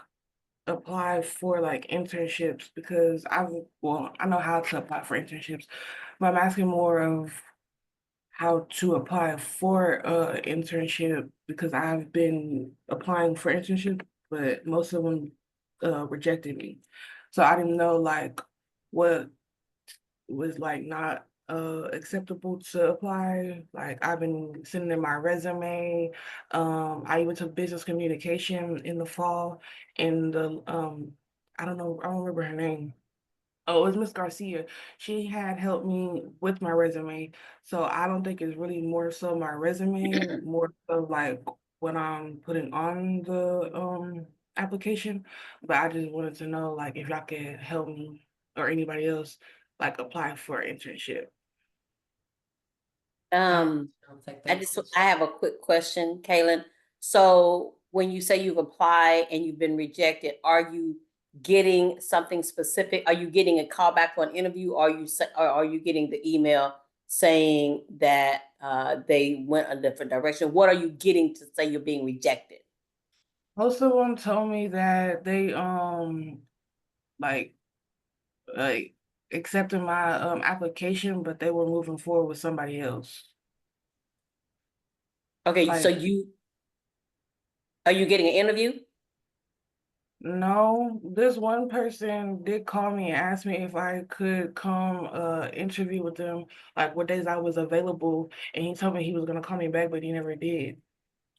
Speaker 13: apply for like internships? Because I know how to apply for internships, but I'm asking more of how to apply for a internship because I've been applying for internship, but most of them rejected me. So I didn't know like what was like not acceptable to apply. Like I've been sending in my resume. I even took business communication in the fall and the I don't know, I don't remember her name. Oh, it was Miss Garcia. She had helped me with my resume. So I don't think it's really more so my resume, more so like what I'm putting on the application. But I just wanted to know like if y'all could help me or anybody else like apply for an internship.
Speaker 1: Um,
Speaker 4: I'll take
Speaker 1: I
Speaker 4: that
Speaker 1: just,
Speaker 4: question.
Speaker 1: I have a quick question, Kaylin. So when you say you've applied and you've been rejected, are you getting something specific? Are you getting a call back for an interview? Or are you getting the email saying that they went a different direction? What are you getting to say you're being rejected?
Speaker 13: Most of them told me that they like accepted my application, but they were moving forward with somebody else.
Speaker 1: Okay, so
Speaker 13: Like,
Speaker 1: are you getting an interview?
Speaker 13: no, this one person did call me and ask me if I could come interview with them, like what days I was available, and he told me he was gonna call me back, but he never did.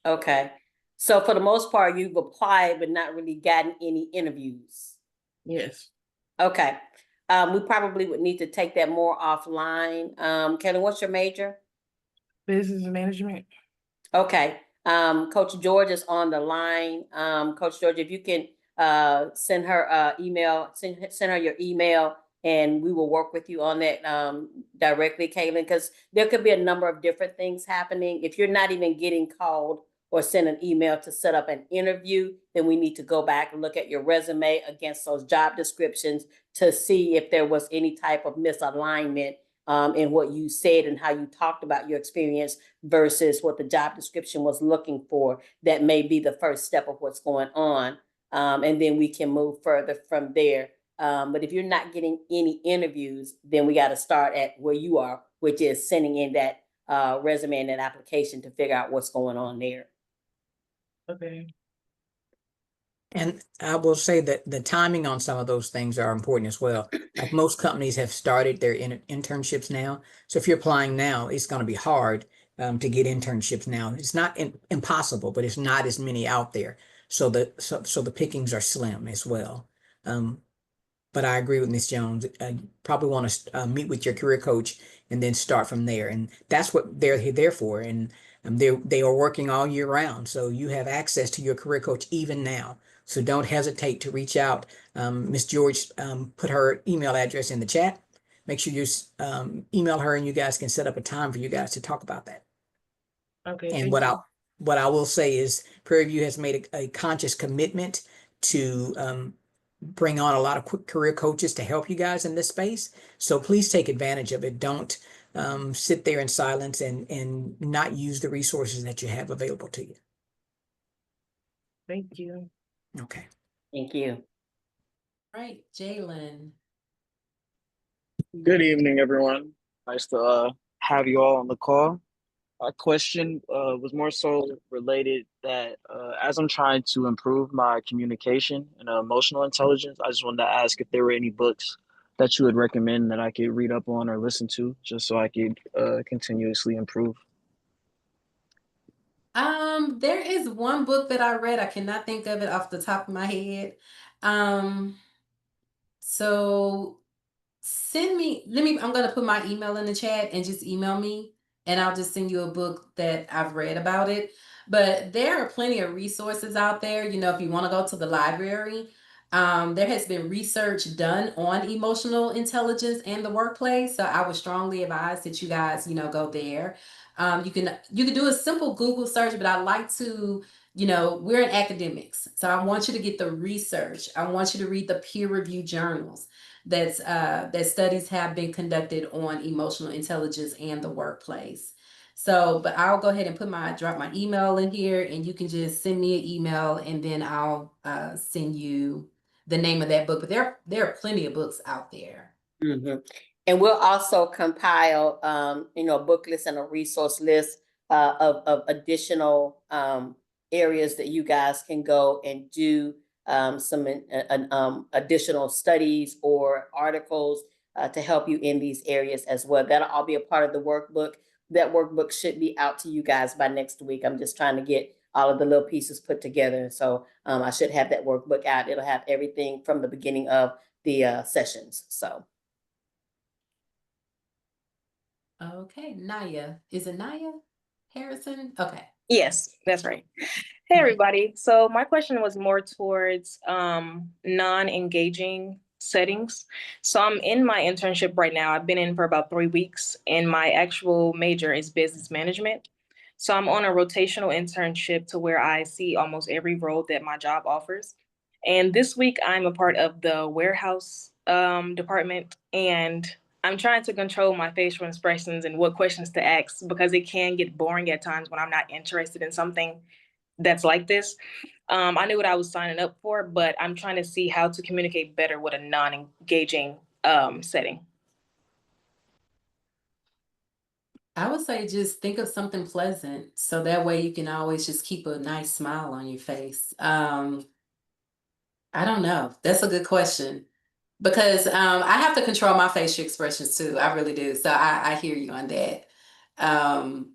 Speaker 1: Okay, so for the most part, you've applied but not really gotten any interviews.
Speaker 13: Yes.
Speaker 1: Okay, we probably would need to take that more offline. Kelly, what's your major?
Speaker 13: Business management.
Speaker 1: Okay, Coach George is on the line. Coach George, if you can send her email, send her your email, and we will work with you on that directly, Kaylin, because there could be a number of different things happening. If you're not even getting called or send an email to set up an interview, then we need to go back and look at your resume against those job descriptions to see if there was any type of misalignment in what you said and how you talked about your experience versus what the job description was looking for. That may be the first step of what's going on. And then we can move further from there. But if you're not getting any interviews, then we got to start at where you are, which is sending in that resume and that application to figure out what's going on there.
Speaker 13: Okay.
Speaker 10: And I will say that the timing on some of those things are important as well. Like most companies have started their internships now. So if you're applying now, it's going to be hard to get internships now. It's not impossible, but it's not as many out there. So the pickings are slim as well. But I agree with Ms. Jones. You probably want to meet with your career coach and then start from there. And that's what they're there for. And they are working all year round. So you have access to your career coach even now. So don't hesitate to reach out. Ms. George put her email address in the chat. Make sure you email her and you guys can set up a time for you guys to talk about that.
Speaker 13: Okay.
Speaker 10: And
Speaker 13: Thank you.
Speaker 10: what I will say is Prairie View has made a conscious commitment to bring on a lot of career coaches to help you guys in this space. So please take advantage of it. Don't sit there in silence and not use the resources that you have available to you.
Speaker 13: Thank you.
Speaker 10: Okay.
Speaker 1: Thank you.
Speaker 4: Right, Jalen.
Speaker 14: Good evening, everyone. Nice to have you all on the call. My question was more so related that as I'm trying to improve my communication and emotional intelligence, I just wanted to ask if there were any books that you would recommend that I could read up on or listen to, just so I could continuously improve.
Speaker 4: There is one book that I read. I cannot think of it off the top of my head. So I'm gonna put my email in the chat and just email me and I'll just send you a book that I've read about it. But there are plenty of resources out there. You know, if you want to go to the library, there has been research done on emotional intelligence and the workplace. So I would strongly advise that you guys, go there. You can do a simple Google search, but I like to, we're in academics. So I want you to get the research. I want you to read the peer-reviewed journals that studies have been conducted on emotional intelligence and the workplace. So, but I'll go ahead and drop my email in here and you can just send me an email and then I'll send you the name of that book. But there are plenty of books out there.
Speaker 1: Mm-hmm. And we'll also compile, a book list and a resource list of additional areas that you guys can go and do some additional studies or articles to help you in these areas as well. That'll all be a part of the workbook. That workbook should be out to you guys by next week. I'm just trying to get all of the little pieces put together. So I should have that workbook out. It'll have everything from the beginning of the sessions. So.
Speaker 4: Okay, Naya. Is it Naya Harrison? Okay.
Speaker 15: Yes, that's right. Hey, everybody. So my question was more towards non-engaging settings. So I'm in my internship right now. I've been in for about 3 weeks, and my actual major is business management. So I'm on a rotational internship to where I see almost every role that my job offers. And this week, I'm a part of the warehouse department, and I'm trying to control my facial expressions and what questions to ask because it can get boring at times when I'm not interested in something that's like this. I knew what I was signing up for, but I'm trying to see how to communicate better with a non-engaging setting?
Speaker 4: I would say just think of something pleasant, so that way you can always just keep a nice smile on your face. I don't know. That's a good question because I have to control my facial expressions too. I really do. So I hear you on that. Um,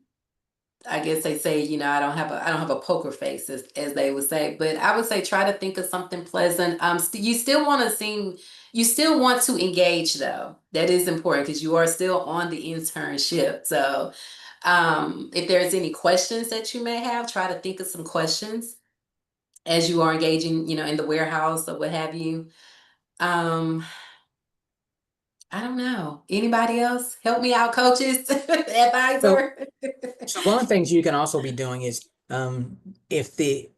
Speaker 4: I guess they say, you know, I don't have a poker face as they would say, but I would say try to think of something pleasant. You still want to seem, you still want to engage though. That is important because you are still on the internship. So if there's any questions that you may have, try to think of some questions as you are engaging, you know, in the warehouse or what have you. I don't know. Anybody else? Help me out, coaches, advisor.
Speaker 10: So one of the things you can also be doing is if the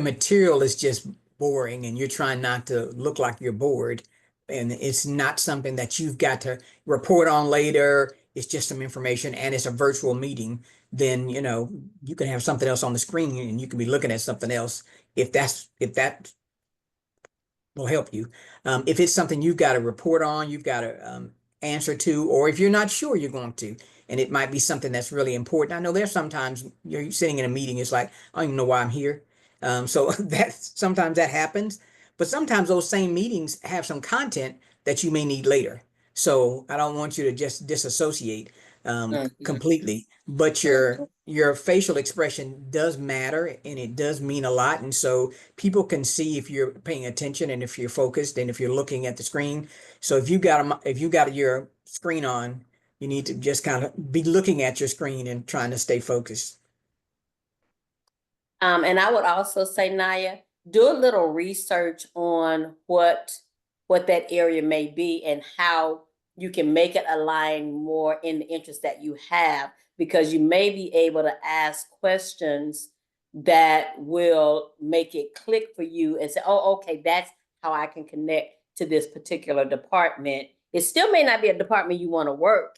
Speaker 10: material is just boring and you're trying not to look like you're bored and it's not something that you've got to report on later, it's just some information and it's a virtual meeting, then you know you can have something else on the screen and you can be looking at something else if that will help you. If it's something you've got to report on, you've got to answer to, or if you're not sure you're going to, and it might be something that's really important. I know there's sometimes you're sitting in a meeting, it's like, I don't even know why I'm here. So sometimes that happens, but sometimes those same meetings have some content that you may need later. So I don't want you to just disassociate completely, but your facial expression does matter and it does mean a lot. And so people can see if you're paying attention and if you're focused and if you're looking at the screen. So if you got your screen on, you need to just kind of be looking at your screen and trying to stay focused.
Speaker 1: And I would also say, Naya, do a little research on what that area may be and how you can make it align more in the interest that you have, because you may be able to ask questions that will make it click for you and say, oh, okay, that's how I can connect to this particular department. It still may not be a department you want to work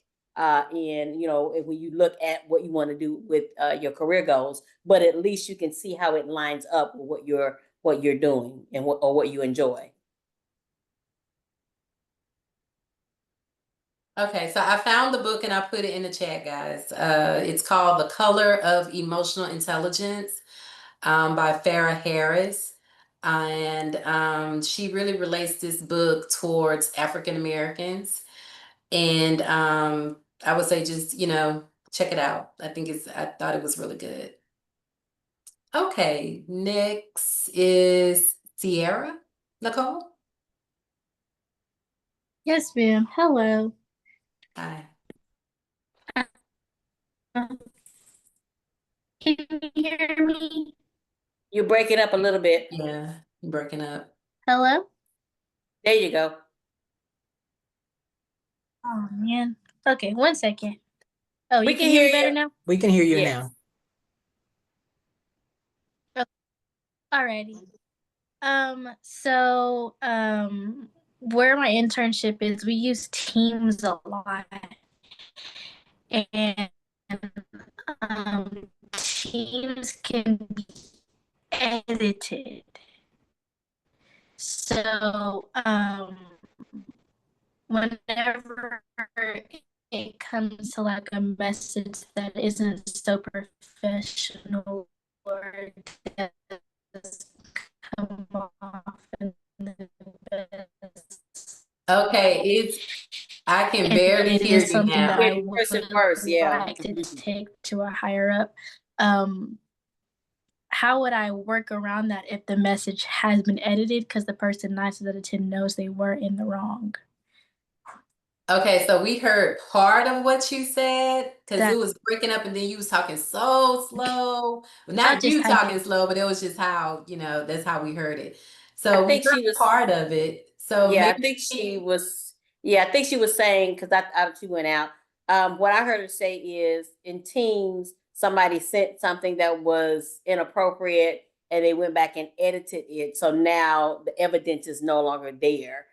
Speaker 1: in, you know, when you look at what you want to do with your career goals, but at least you can see how it lines up with what you're doing and what you enjoy.
Speaker 4: Okay, so I found the book and I put it in the chat, guys. It's called The Color of Emotional Intelligence by Farah Harris. And she really relates this book towards African Americans. And I would say just, you know, check it out. I thought it was really good. Okay, next is Sierra Nicole.
Speaker 16: Yes, ma'am. Hello.
Speaker 4: Hi.
Speaker 16: Can you hear me?
Speaker 1: You're breaking up a little bit.
Speaker 4: Yeah, you're breaking up.
Speaker 16: Hello?
Speaker 1: There you go.
Speaker 16: Oh, man. Okay, 1 second. Oh,
Speaker 1: We
Speaker 16: you
Speaker 1: can
Speaker 16: can hear me
Speaker 1: hear
Speaker 16: better
Speaker 1: you.
Speaker 16: now?
Speaker 10: We can hear you
Speaker 1: Yes.
Speaker 10: now.
Speaker 16: Alrighty. So, where my internship is, we use Teams a lot. And Teams can be edited. So, whenever it comes to like a message that isn't so professional or does come off in the best.
Speaker 4: Okay, I can
Speaker 16: And
Speaker 4: barely
Speaker 16: it
Speaker 4: hear
Speaker 16: is
Speaker 4: you
Speaker 16: something that
Speaker 4: now.
Speaker 16: I
Speaker 1: Hear you first
Speaker 16: would
Speaker 1: and first, yeah.
Speaker 16: like to take to a higher up. How would I work around that if the message has been edited because the person 9 out of 10 knows they were in the wrong?
Speaker 4: Okay, so we heard part of what you said because
Speaker 16: That
Speaker 4: it was breaking up and then you was talking so slow.
Speaker 16: I'll
Speaker 4: Not
Speaker 16: just
Speaker 4: you
Speaker 16: type
Speaker 4: talking
Speaker 16: it.
Speaker 4: slow, but it was just how, you know, that's how we heard it.
Speaker 1: I
Speaker 4: So we
Speaker 1: think
Speaker 4: heard
Speaker 1: she was
Speaker 4: part of it. So
Speaker 1: Yeah, I
Speaker 4: maybe
Speaker 1: think she was. Yeah, I think she was saying, because she went out. What I heard her say is, in Teams, somebody sent something that was inappropriate, and they went back and edited it. So now the evidence is no longer there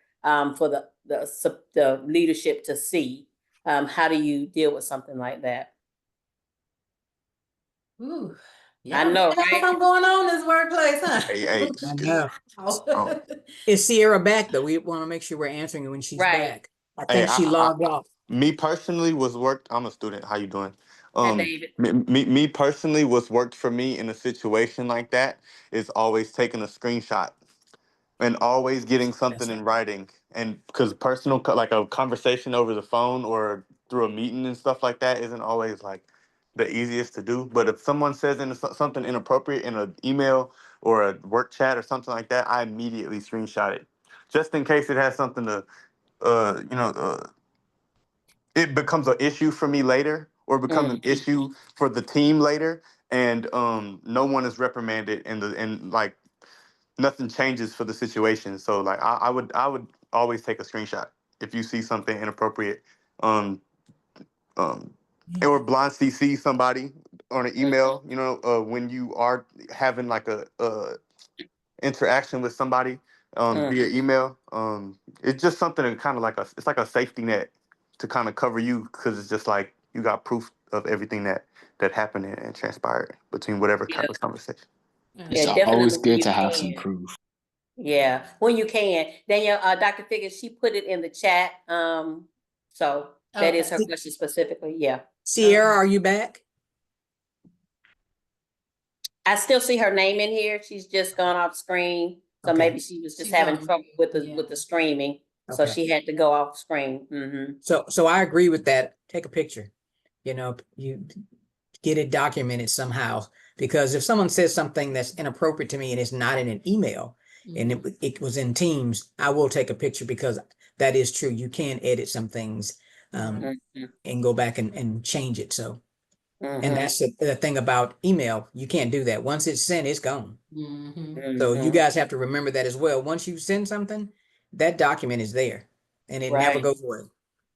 Speaker 1: for the leadership to see. How do you deal with something like that?
Speaker 4: Ooh,
Speaker 1: I know,
Speaker 4: That's
Speaker 1: right?
Speaker 4: what's going on in this workplace, huh?
Speaker 8: Hey,
Speaker 10: I know.
Speaker 8: oh,
Speaker 10: Is Sierra back though? We want to make sure we're answering her when she's
Speaker 1: Right.
Speaker 10: back. I
Speaker 8: hey,
Speaker 10: think she logged off.
Speaker 8: me personally was worked. I'm a student. How you doing?
Speaker 1: Hi, David.
Speaker 8: Me personally was worked for me in a situation like that is always taking a screenshot and always getting something in writing. And because like a conversation over the phone or through a meeting and stuff like that isn't always like the easiest to do. But if someone says something inappropriate in an email or a work chat or something like that, I immediately screenshot it just in case it has something to, uh, you know, uh, it becomes an issue for me later or becomes an issue for the team later. And no one is reprimanded and like nothing changes for the situation. So like I would always take a screenshot if you see something inappropriate. Um or blind CC somebody on an email, when you are having like a interaction with somebody via email. It's just something to kind of it's like a safety net to kind of cover you because it's just like you got proof of everything that happened and transpired between whatever
Speaker 1: Yeah.
Speaker 8: type of conversation.
Speaker 9: It's
Speaker 1: Yeah,
Speaker 9: always
Speaker 1: definitely when
Speaker 9: good
Speaker 1: you
Speaker 9: to have some
Speaker 1: can.
Speaker 9: proof.
Speaker 1: Yeah, when you can. Danielle, Dr. Figgins, she put it in the chat. So that is her
Speaker 4: Okay.
Speaker 1: question specifically. Yeah.
Speaker 10: Sierra, are you back?
Speaker 1: I still see her name in here. She's just gone off screen. So
Speaker 10: Okay.
Speaker 1: maybe she was just
Speaker 4: She's
Speaker 1: having
Speaker 4: on
Speaker 1: trouble with the
Speaker 4: mute, yeah.
Speaker 1: streaming. So
Speaker 10: Okay.
Speaker 1: she had to go off screen. Mm-hmm.
Speaker 10: So I agree with that. Take a picture. You get it documented somehow. Because if someone says something that's inappropriate to me and it's not in an email and it was in Teams, I will take a picture because that is true. You can edit some things and go back and change it. So, and that's the thing about email. You can't do that. Once it's sent, it's gone. So you guys have to remember that as well. Once you send something, that document is there and it never
Speaker 1: Right.
Speaker 10: goes away.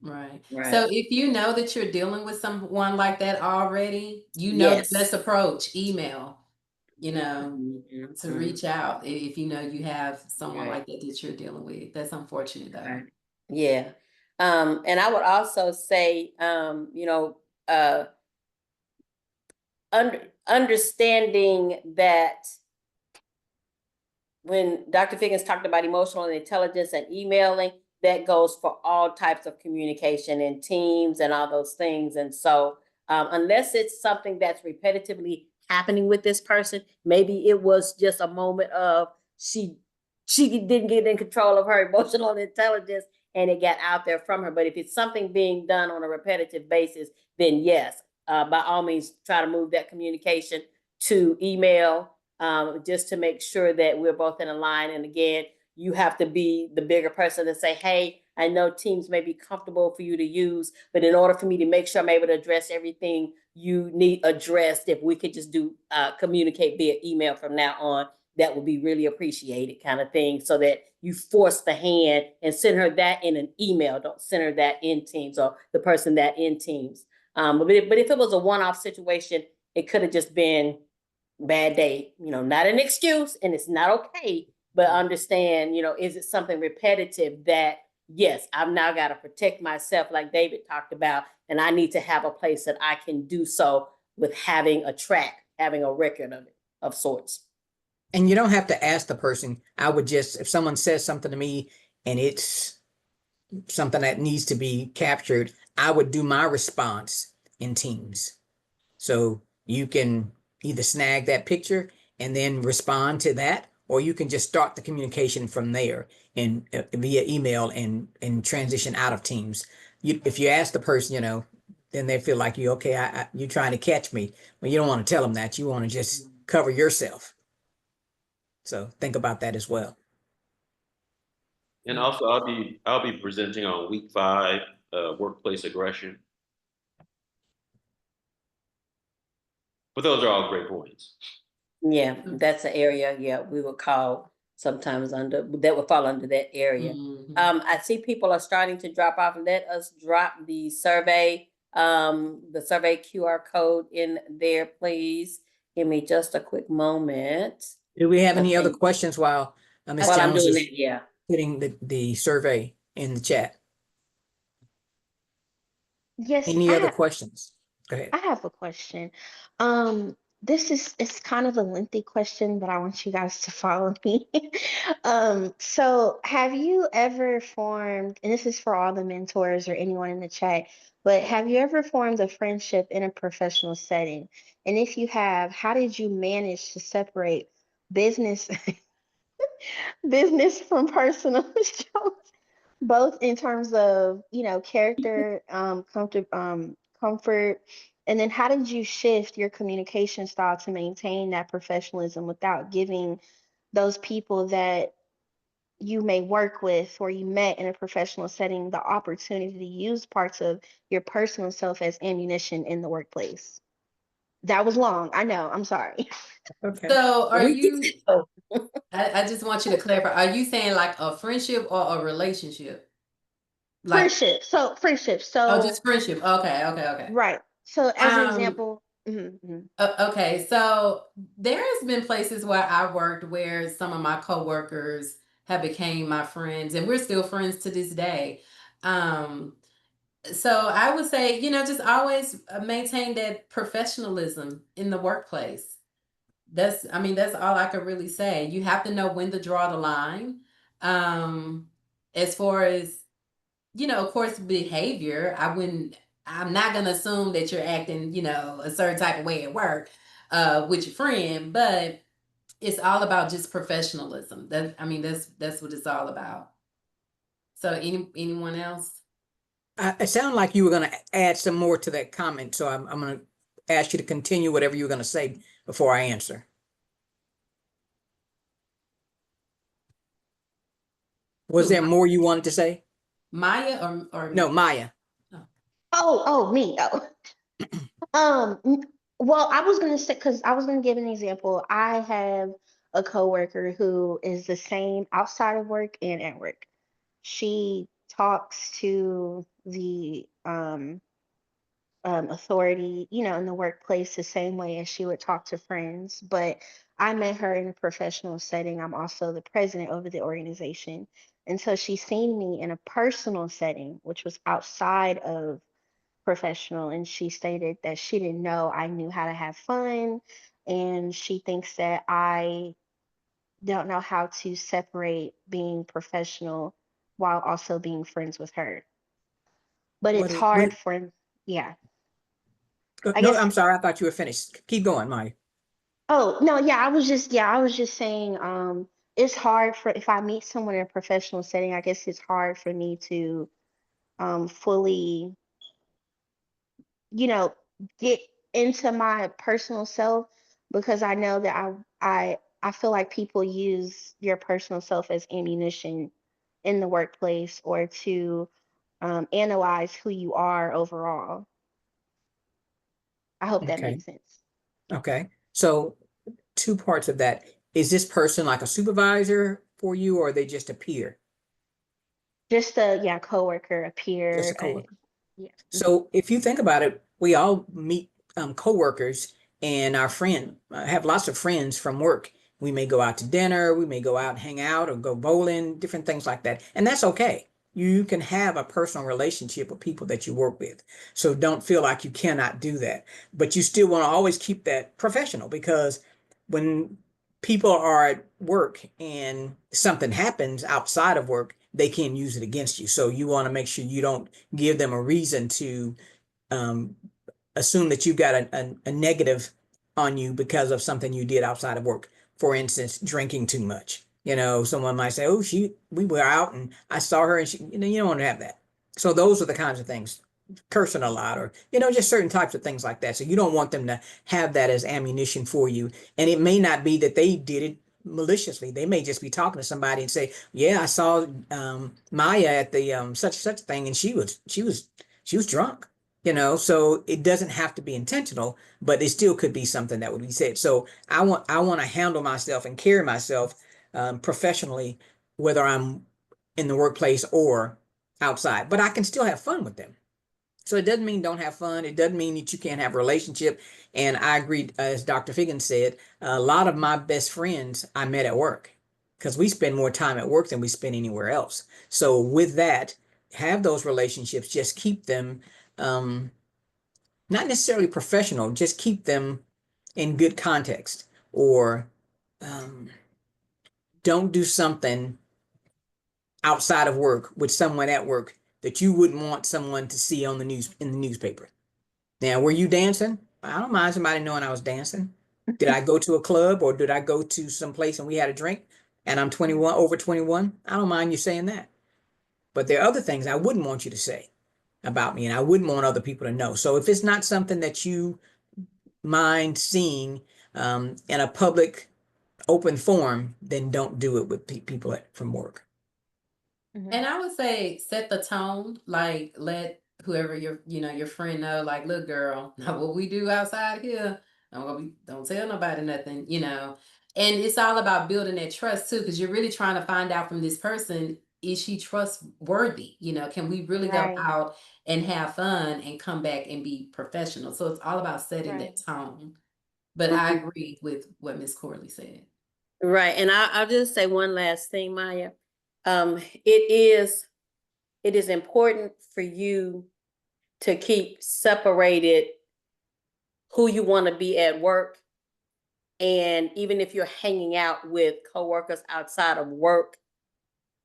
Speaker 4: Right.
Speaker 1: Right.
Speaker 4: So if you know that you're dealing with someone like that already, you know the
Speaker 1: Yes.
Speaker 4: best approach, email, to
Speaker 1: Mhm.
Speaker 4: reach out if you know you have someone
Speaker 1: Right.
Speaker 4: like that you're dealing with. That's unfortunate though.
Speaker 1: Right. Yeah. And I would also say, understanding that when Dr. Figgins talked about emotional intelligence and emailing, that goes for all types of communication in teams and all those things. And so, unless it's something that's repetitively happening with this person, maybe it was just a moment of she didn't get in control of her emotional intelligence and it got out there from her. But if it's something being done on a repetitive basis, then yes, by all means, try to move that communication to email, just to make sure that we're both in a line. And again, you have to be the bigger person to say, hey, I know Teams may be comfortable for you to use, but in order for me to make sure I'm able to address everything you need addressed, if we could just do communicate via email from now on, that would be really appreciated, kind of thing, so that you force the hand and send her that in an email. Don't send her that in Teams or the person that in Teams. But if it was a one-off situation, it could have just been bad day, not an excuse, and it's not okay, but understand, is it something repetitive that, yes, I've now got to protect myself, like David talked about, and I need to have a place that I can do so with having a track, having a record of it, of sorts.
Speaker 10: And you don't have to ask the person. I would just, if someone says something to me and it's something that needs to be captured, I would do my response in Teams. So you can either snag that picture and then respond to that, or you can just start the communication from there and via email and transition out of Teams. If you ask the person, then they feel like you're trying to catch me. Well, you don't want to tell them that. You want to just cover yourself. So think about that as well.
Speaker 11: And also, I'll be presenting on week 5, workplace aggression. But those are all great points.
Speaker 1: Yeah, that's an area, yeah, we would call sometimes that would fall under that area. I see people are starting to drop off. Let us drop the survey QR code in there, please. Give me just a quick moment.
Speaker 10: Do we have any other questions while Ms.
Speaker 1: While I'm
Speaker 10: Jones
Speaker 1: doing
Speaker 10: is
Speaker 1: that, yeah.
Speaker 10: putting the survey in the chat?
Speaker 7: Yes,
Speaker 10: Any other questions? Go ahead.
Speaker 7: I have a question. it's kind of a lengthy question, but I want you guys to follow me. So have you ever formed, and this is for all the mentors or anyone in the chat, but have you ever formed a friendship in a professional setting? And if you have, how did you manage to separate business business from personal shows, both in terms of, character, comfort, and then how did you shift your communication style to maintain that professionalism without giving those people that you may work with or you met in a professional setting the opportunity to use parts of your personal self as ammunition in the workplace? That was long. I know. I'm sorry.
Speaker 10: Okay.
Speaker 4: So are
Speaker 10: We-
Speaker 4: you, I just want you to clarify, are you saying like a friendship or a relationship? Like,
Speaker 7: Friendship. So friendship.
Speaker 4: oh,
Speaker 7: So
Speaker 4: just friendship. Okay.
Speaker 7: right. So as an
Speaker 4: Um,
Speaker 7: example,
Speaker 4: Okay, so there has been places where I worked where some of my coworkers have became my friends, and we're still friends to this day. Um, so I would say, just always maintain that professionalism in the workplace. I mean, that's all I could really say. You have to know when to draw the line. Um, as far as, of course, behavior, I'm not gonna assume that you're acting, a certain type of way at work, with your friend, but it's all about just professionalism. I mean, that's what it's all about. So anyone else?
Speaker 10: It sounded like you were going to add some more to that comment, so I'm going to ask you to continue whatever you were going to say before I answer. Was there more you wanted to say?
Speaker 4: Maya or
Speaker 10: No, Maya.
Speaker 7: me. Oh. Well, I was gonna say, because I was gonna give an example. I have a coworker who is the same outside of work and at work. She talks to the authority, in the workplace the same way as she would talk to friends. But I met her in a professional setting. I'm also the president over the organization. And so she's seen me in a personal setting, which was outside of professional. And she stated that she didn't know I knew how to have fun. And she thinks that I don't know how to separate being professional while also being friends with her. But it's hard for, yeah. I
Speaker 10: No,
Speaker 7: guess.
Speaker 10: I'm sorry. I thought you were finished. Keep going, Maya.
Speaker 7: Oh, no, yeah, I was just saying, it's hard for if I meet someone in a professional setting, I guess it's hard for me to fully, you know, get into my personal self because I know that I feel like people use your personal self as ammunition in the workplace or to analyze who you are overall. I hope that
Speaker 10: Okay.
Speaker 7: makes sense.
Speaker 10: Okay. So two parts of that. Is this person like a supervisor for you, or are they just a peer?
Speaker 7: Just a coworker, a
Speaker 10: Just
Speaker 7: peer,
Speaker 10: a coworker.
Speaker 7: yeah.
Speaker 10: So if you think about it, we all meet coworkers and our friend. I have lots of friends from work. We may go out to dinner, we may go out and hang out or go bowling, different things like that. And that's okay. You can have a personal relationship with people that you work with. So don't feel like you cannot do that. But you still want to always keep that professional because when people are at work and something happens outside of work, they can use it against you. So you want to make sure you don't give them a reason to um, assume that you've got a negative on you because of something you did outside of work. For instance, drinking too much. Someone might say, "Oh, we were out and I saw her," and you don't want to have that. So those are the kinds of things, cursing a lot, or just certain types of things like that. So you don't want them to have that as ammunition for you. And it may not be that they did it maliciously. They may just be talking to somebody and say, "Yeah, I saw Maya at the such thing, and she was drunk." So it doesn't have to be intentional, but it still could be something that would be said. So I want to handle myself and carry myself professionally, whether I'm in the workplace or outside. But I can still have fun with them. So it doesn't mean don't have fun. It doesn't mean that you can't have a relationship. And I agree, as Dr. Figgins said, a lot of my best friends I met at work because we spend more time at work than we spend anywhere else. So with that, have those relationships, just keep them not necessarily professional, just keep them in good context, or don't do something outside of work with someone at work that you wouldn't want someone to see on the news in the newspaper. Now, were you dancing? I don't mind somebody knowing I was dancing. Did I go to a club or did I go to some place and we had a drink and I'm 21, over 21? I don't mind you saying that. But there are other things I wouldn't want you to say about me and I wouldn't want other people to know. So if it's not something that you mind seeing in a public open forum, then don't do it with people from work.
Speaker 4: And I would say set the tone, like let whoever your friend know, like, look, girl, now what we do outside here, don't tell nobody nothing, And it's all about building that trust too, because you're really trying to find out from this person, is she trustworthy? Can we really go
Speaker 7: Right,
Speaker 4: out and have fun and come back and be professional? So it's all about setting
Speaker 7: right.
Speaker 4: that tone. But I agree with what Miss Corley said.
Speaker 1: Right, and I'll just say one last thing, Maya. It is important for you to keep separated who you want to be at work. And even if you're hanging out with coworkers outside of work,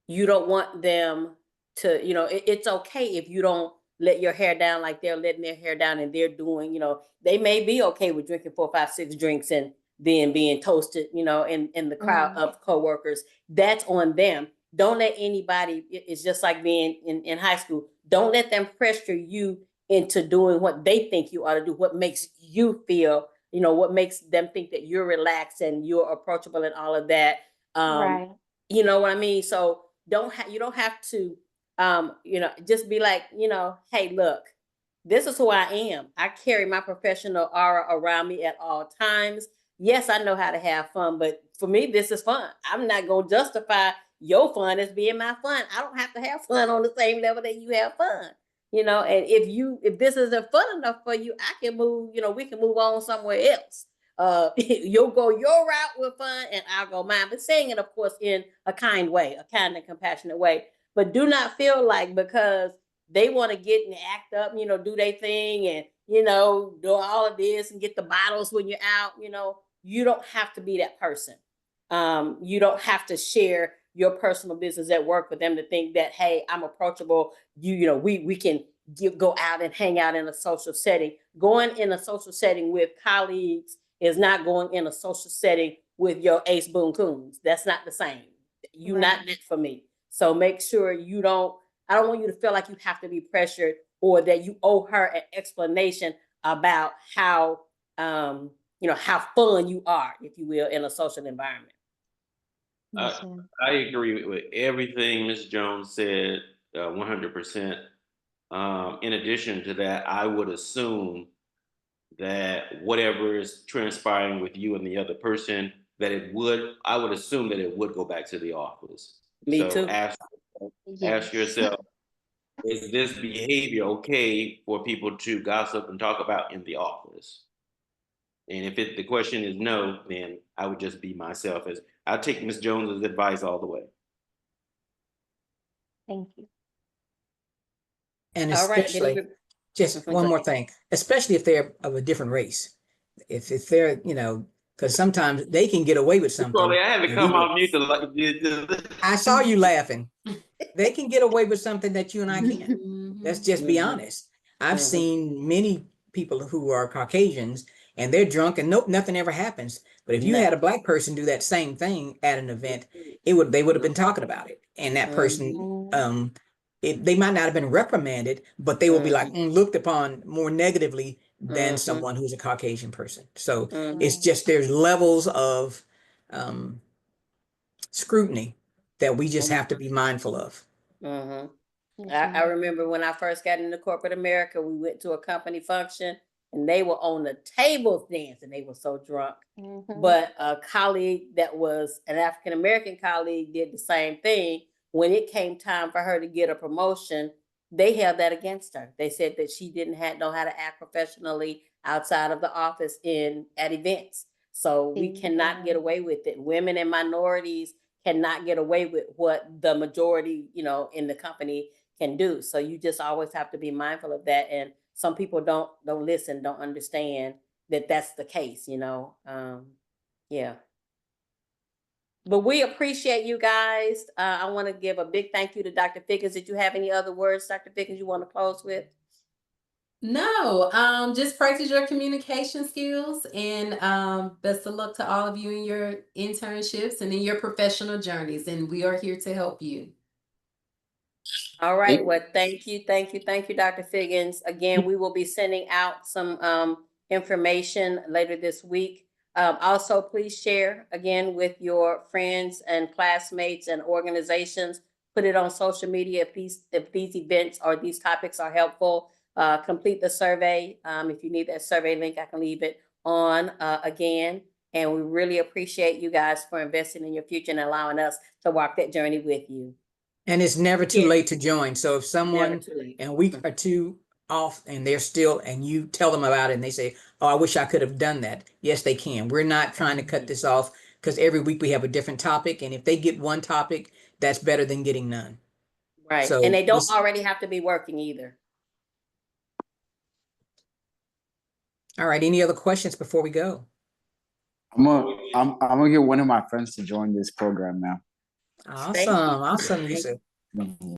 Speaker 1: you don't want them to, it's okay if you don't let your hair down like they're letting their hair down and they're doing, they may be okay with drinking 4, 5, 6 drinks and then being toasted, in the crowd of coworkers. That's on them. Don't let anybody, it's just like being in high school. Don't let them pressure you into doing what they think you ought to do, what makes you feel, what makes them think that you're relaxed and you're approachable and all of that.
Speaker 7: Right.
Speaker 1: You know what I mean? So you don't have to, just be like, hey, look, this is who I am. I carry my professional aura around me at all times. Yes, I know how to have fun, but for me, this is fun. I'm not going to justify your fun as being my fun. I don't have to have fun on the same level that you have fun. And if this isn't fun enough for you, I can move, we can move on somewhere else. You'll go your route with fun and I'll go mine, but saying it, of course, in a kind way, a kind and compassionate way. But do not feel like because they want to get and act up, do their thing and, do all of this and get the bottles when you're out, you don't have to be that person. You don't have to share your personal business at work for them to think that, hey, I'm approachable. We can go out and hang out in a social setting. Going in a social setting with colleagues is not going in a social setting with your ace boon coons. That's not the same. You're not meant for me. So make sure I don't want you to feel like you have to be pressured or that you owe her an explanation about how, how fun you are, if you will, in a social environment.
Speaker 11: I agree with everything Ms. Jones said, 100%. In addition to that, I would assume that whatever is transpiring with you and the other person, I would assume that it would go back to the office.
Speaker 1: Me too.
Speaker 11: Ask yourself, is this behavior okay for people to gossip and talk about in the office? And if the question is no, then I would just be myself. I'll take Ms. Jones's advice all the way.
Speaker 7: Thank you.
Speaker 10: And
Speaker 1: All right.
Speaker 10: especially, just one more thing, especially if they're of a different race. If they're, because sometimes they can get away with something.
Speaker 11: Probably I had to come off mute to
Speaker 10: I saw you laughing. They can get away with something that you and I can't. Let's just be honest. I've seen many people who are Caucasians and they're drunk and nope, nothing ever happens. But if you had a black person do that same thing at an event, they would have been talking about it. And that person, they might not have been reprimanded, but they will be like looked upon more negatively than someone who's a Caucasian person. So it's just there's levels of scrutiny that we just have to be mindful of.
Speaker 1: I remember when I first got into corporate America, we went to a company function and they were on the tables dancing. They were so drunk. But a colleague that was an African-American colleague did the same thing. When it came time for her to get a promotion, they held that against her. They said that she didn't know how to act professionally outside of the office at events. So we cannot get away with it. Women and minorities cannot get away with what the majority, in the company can do. So you just always have to be mindful of that. And some people don't listen, don't understand, that that's the case, yeah. But we appreciate you guys. I want to give a big thank you to Dr. Figgins. Did you have any other words, Dr. Figgins, you want to close with?
Speaker 4: No, just practice your communication skills and best of luck to all of you in your internships and in your professional journeys. And we are here to help you.
Speaker 1: All right, well, thank you, Dr. Figgins. Again, we will be sending out some information later this week. Also, please share again with your friends and classmates and organizations. Put it on social media if these events or these topics are helpful. Complete the survey. If you need that survey link, I can leave it on again. And we really appreciate you guys for investing in your future and allowing us to walk that journey with you.
Speaker 10: And it's never too
Speaker 1: Yeah.
Speaker 10: late to join. So if someone
Speaker 1: Never too late.
Speaker 10: in a week or two off and they're still, and you tell them about it and they say, oh, I wish I could have done that. Yes, they can. We're not trying to cut this off because every week we have a different topic. And if they get one topic, that's better than getting none.
Speaker 1: Right.
Speaker 10: So
Speaker 1: And they don't
Speaker 10: this-
Speaker 1: already have to be working either.
Speaker 10: All right. Any other questions before we go?
Speaker 9: I'm gonna get one of my friends to join this program now.
Speaker 10: Awesome. Awesome, Yusuf.
Speaker 9: Mhm.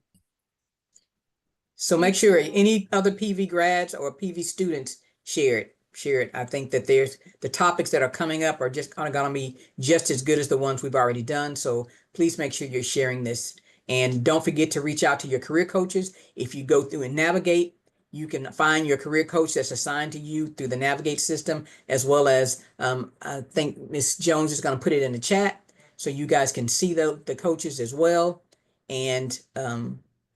Speaker 10: So make sure any other PV grads or PV students share it. Share it. I think that there's the topics that are coming up are just gonna be just as good as the ones we've already done. So please make sure you're sharing this. And don't forget to reach out to your career coaches. If you go through and navigate, you can find your career coach that's assigned to you through the Navigate system, as well as I think Ms. Jones is going to put it in the chat so you guys can see the coaches as well. And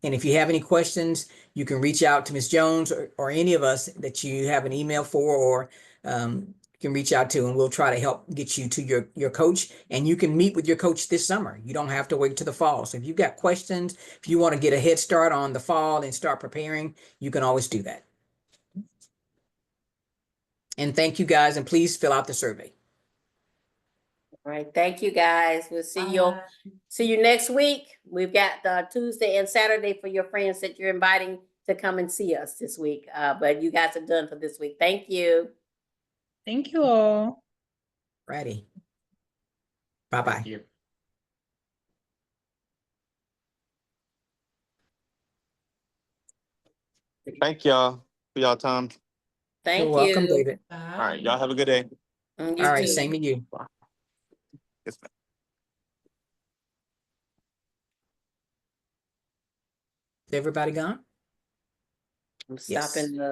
Speaker 10: if you have any questions, you can reach out to Ms. Jones or any of us that you have an email for, or you can reach out to, and we'll try to help get you to your coach. And you can meet with your coach this summer. You don't have to wait to the fall. So if you've got questions, if you want to get a head start on the fall and start preparing, you can always do that. And thank you guys, and please fill out the survey.
Speaker 1: All right. Thank you, guys. We'll see you next week. We've got Tuesday and Saturday for your friends that you're inviting to come and see us this week. But you guys are done for this week. Thank you.
Speaker 3: Thank you all.
Speaker 10: Righty. Bye-bye.
Speaker 12: Thank you.
Speaker 8: Thank y'all for y'all time.
Speaker 1: Thank
Speaker 10: You're welcome,
Speaker 1: you.
Speaker 10: David.
Speaker 8: All right, y'all have a good day.
Speaker 1: You
Speaker 10: All right,
Speaker 1: too.
Speaker 10: same to you.
Speaker 8: Yes, ma'am.
Speaker 10: Is everybody gone?
Speaker 1: I'm
Speaker 10: Yes.
Speaker 1: stopping the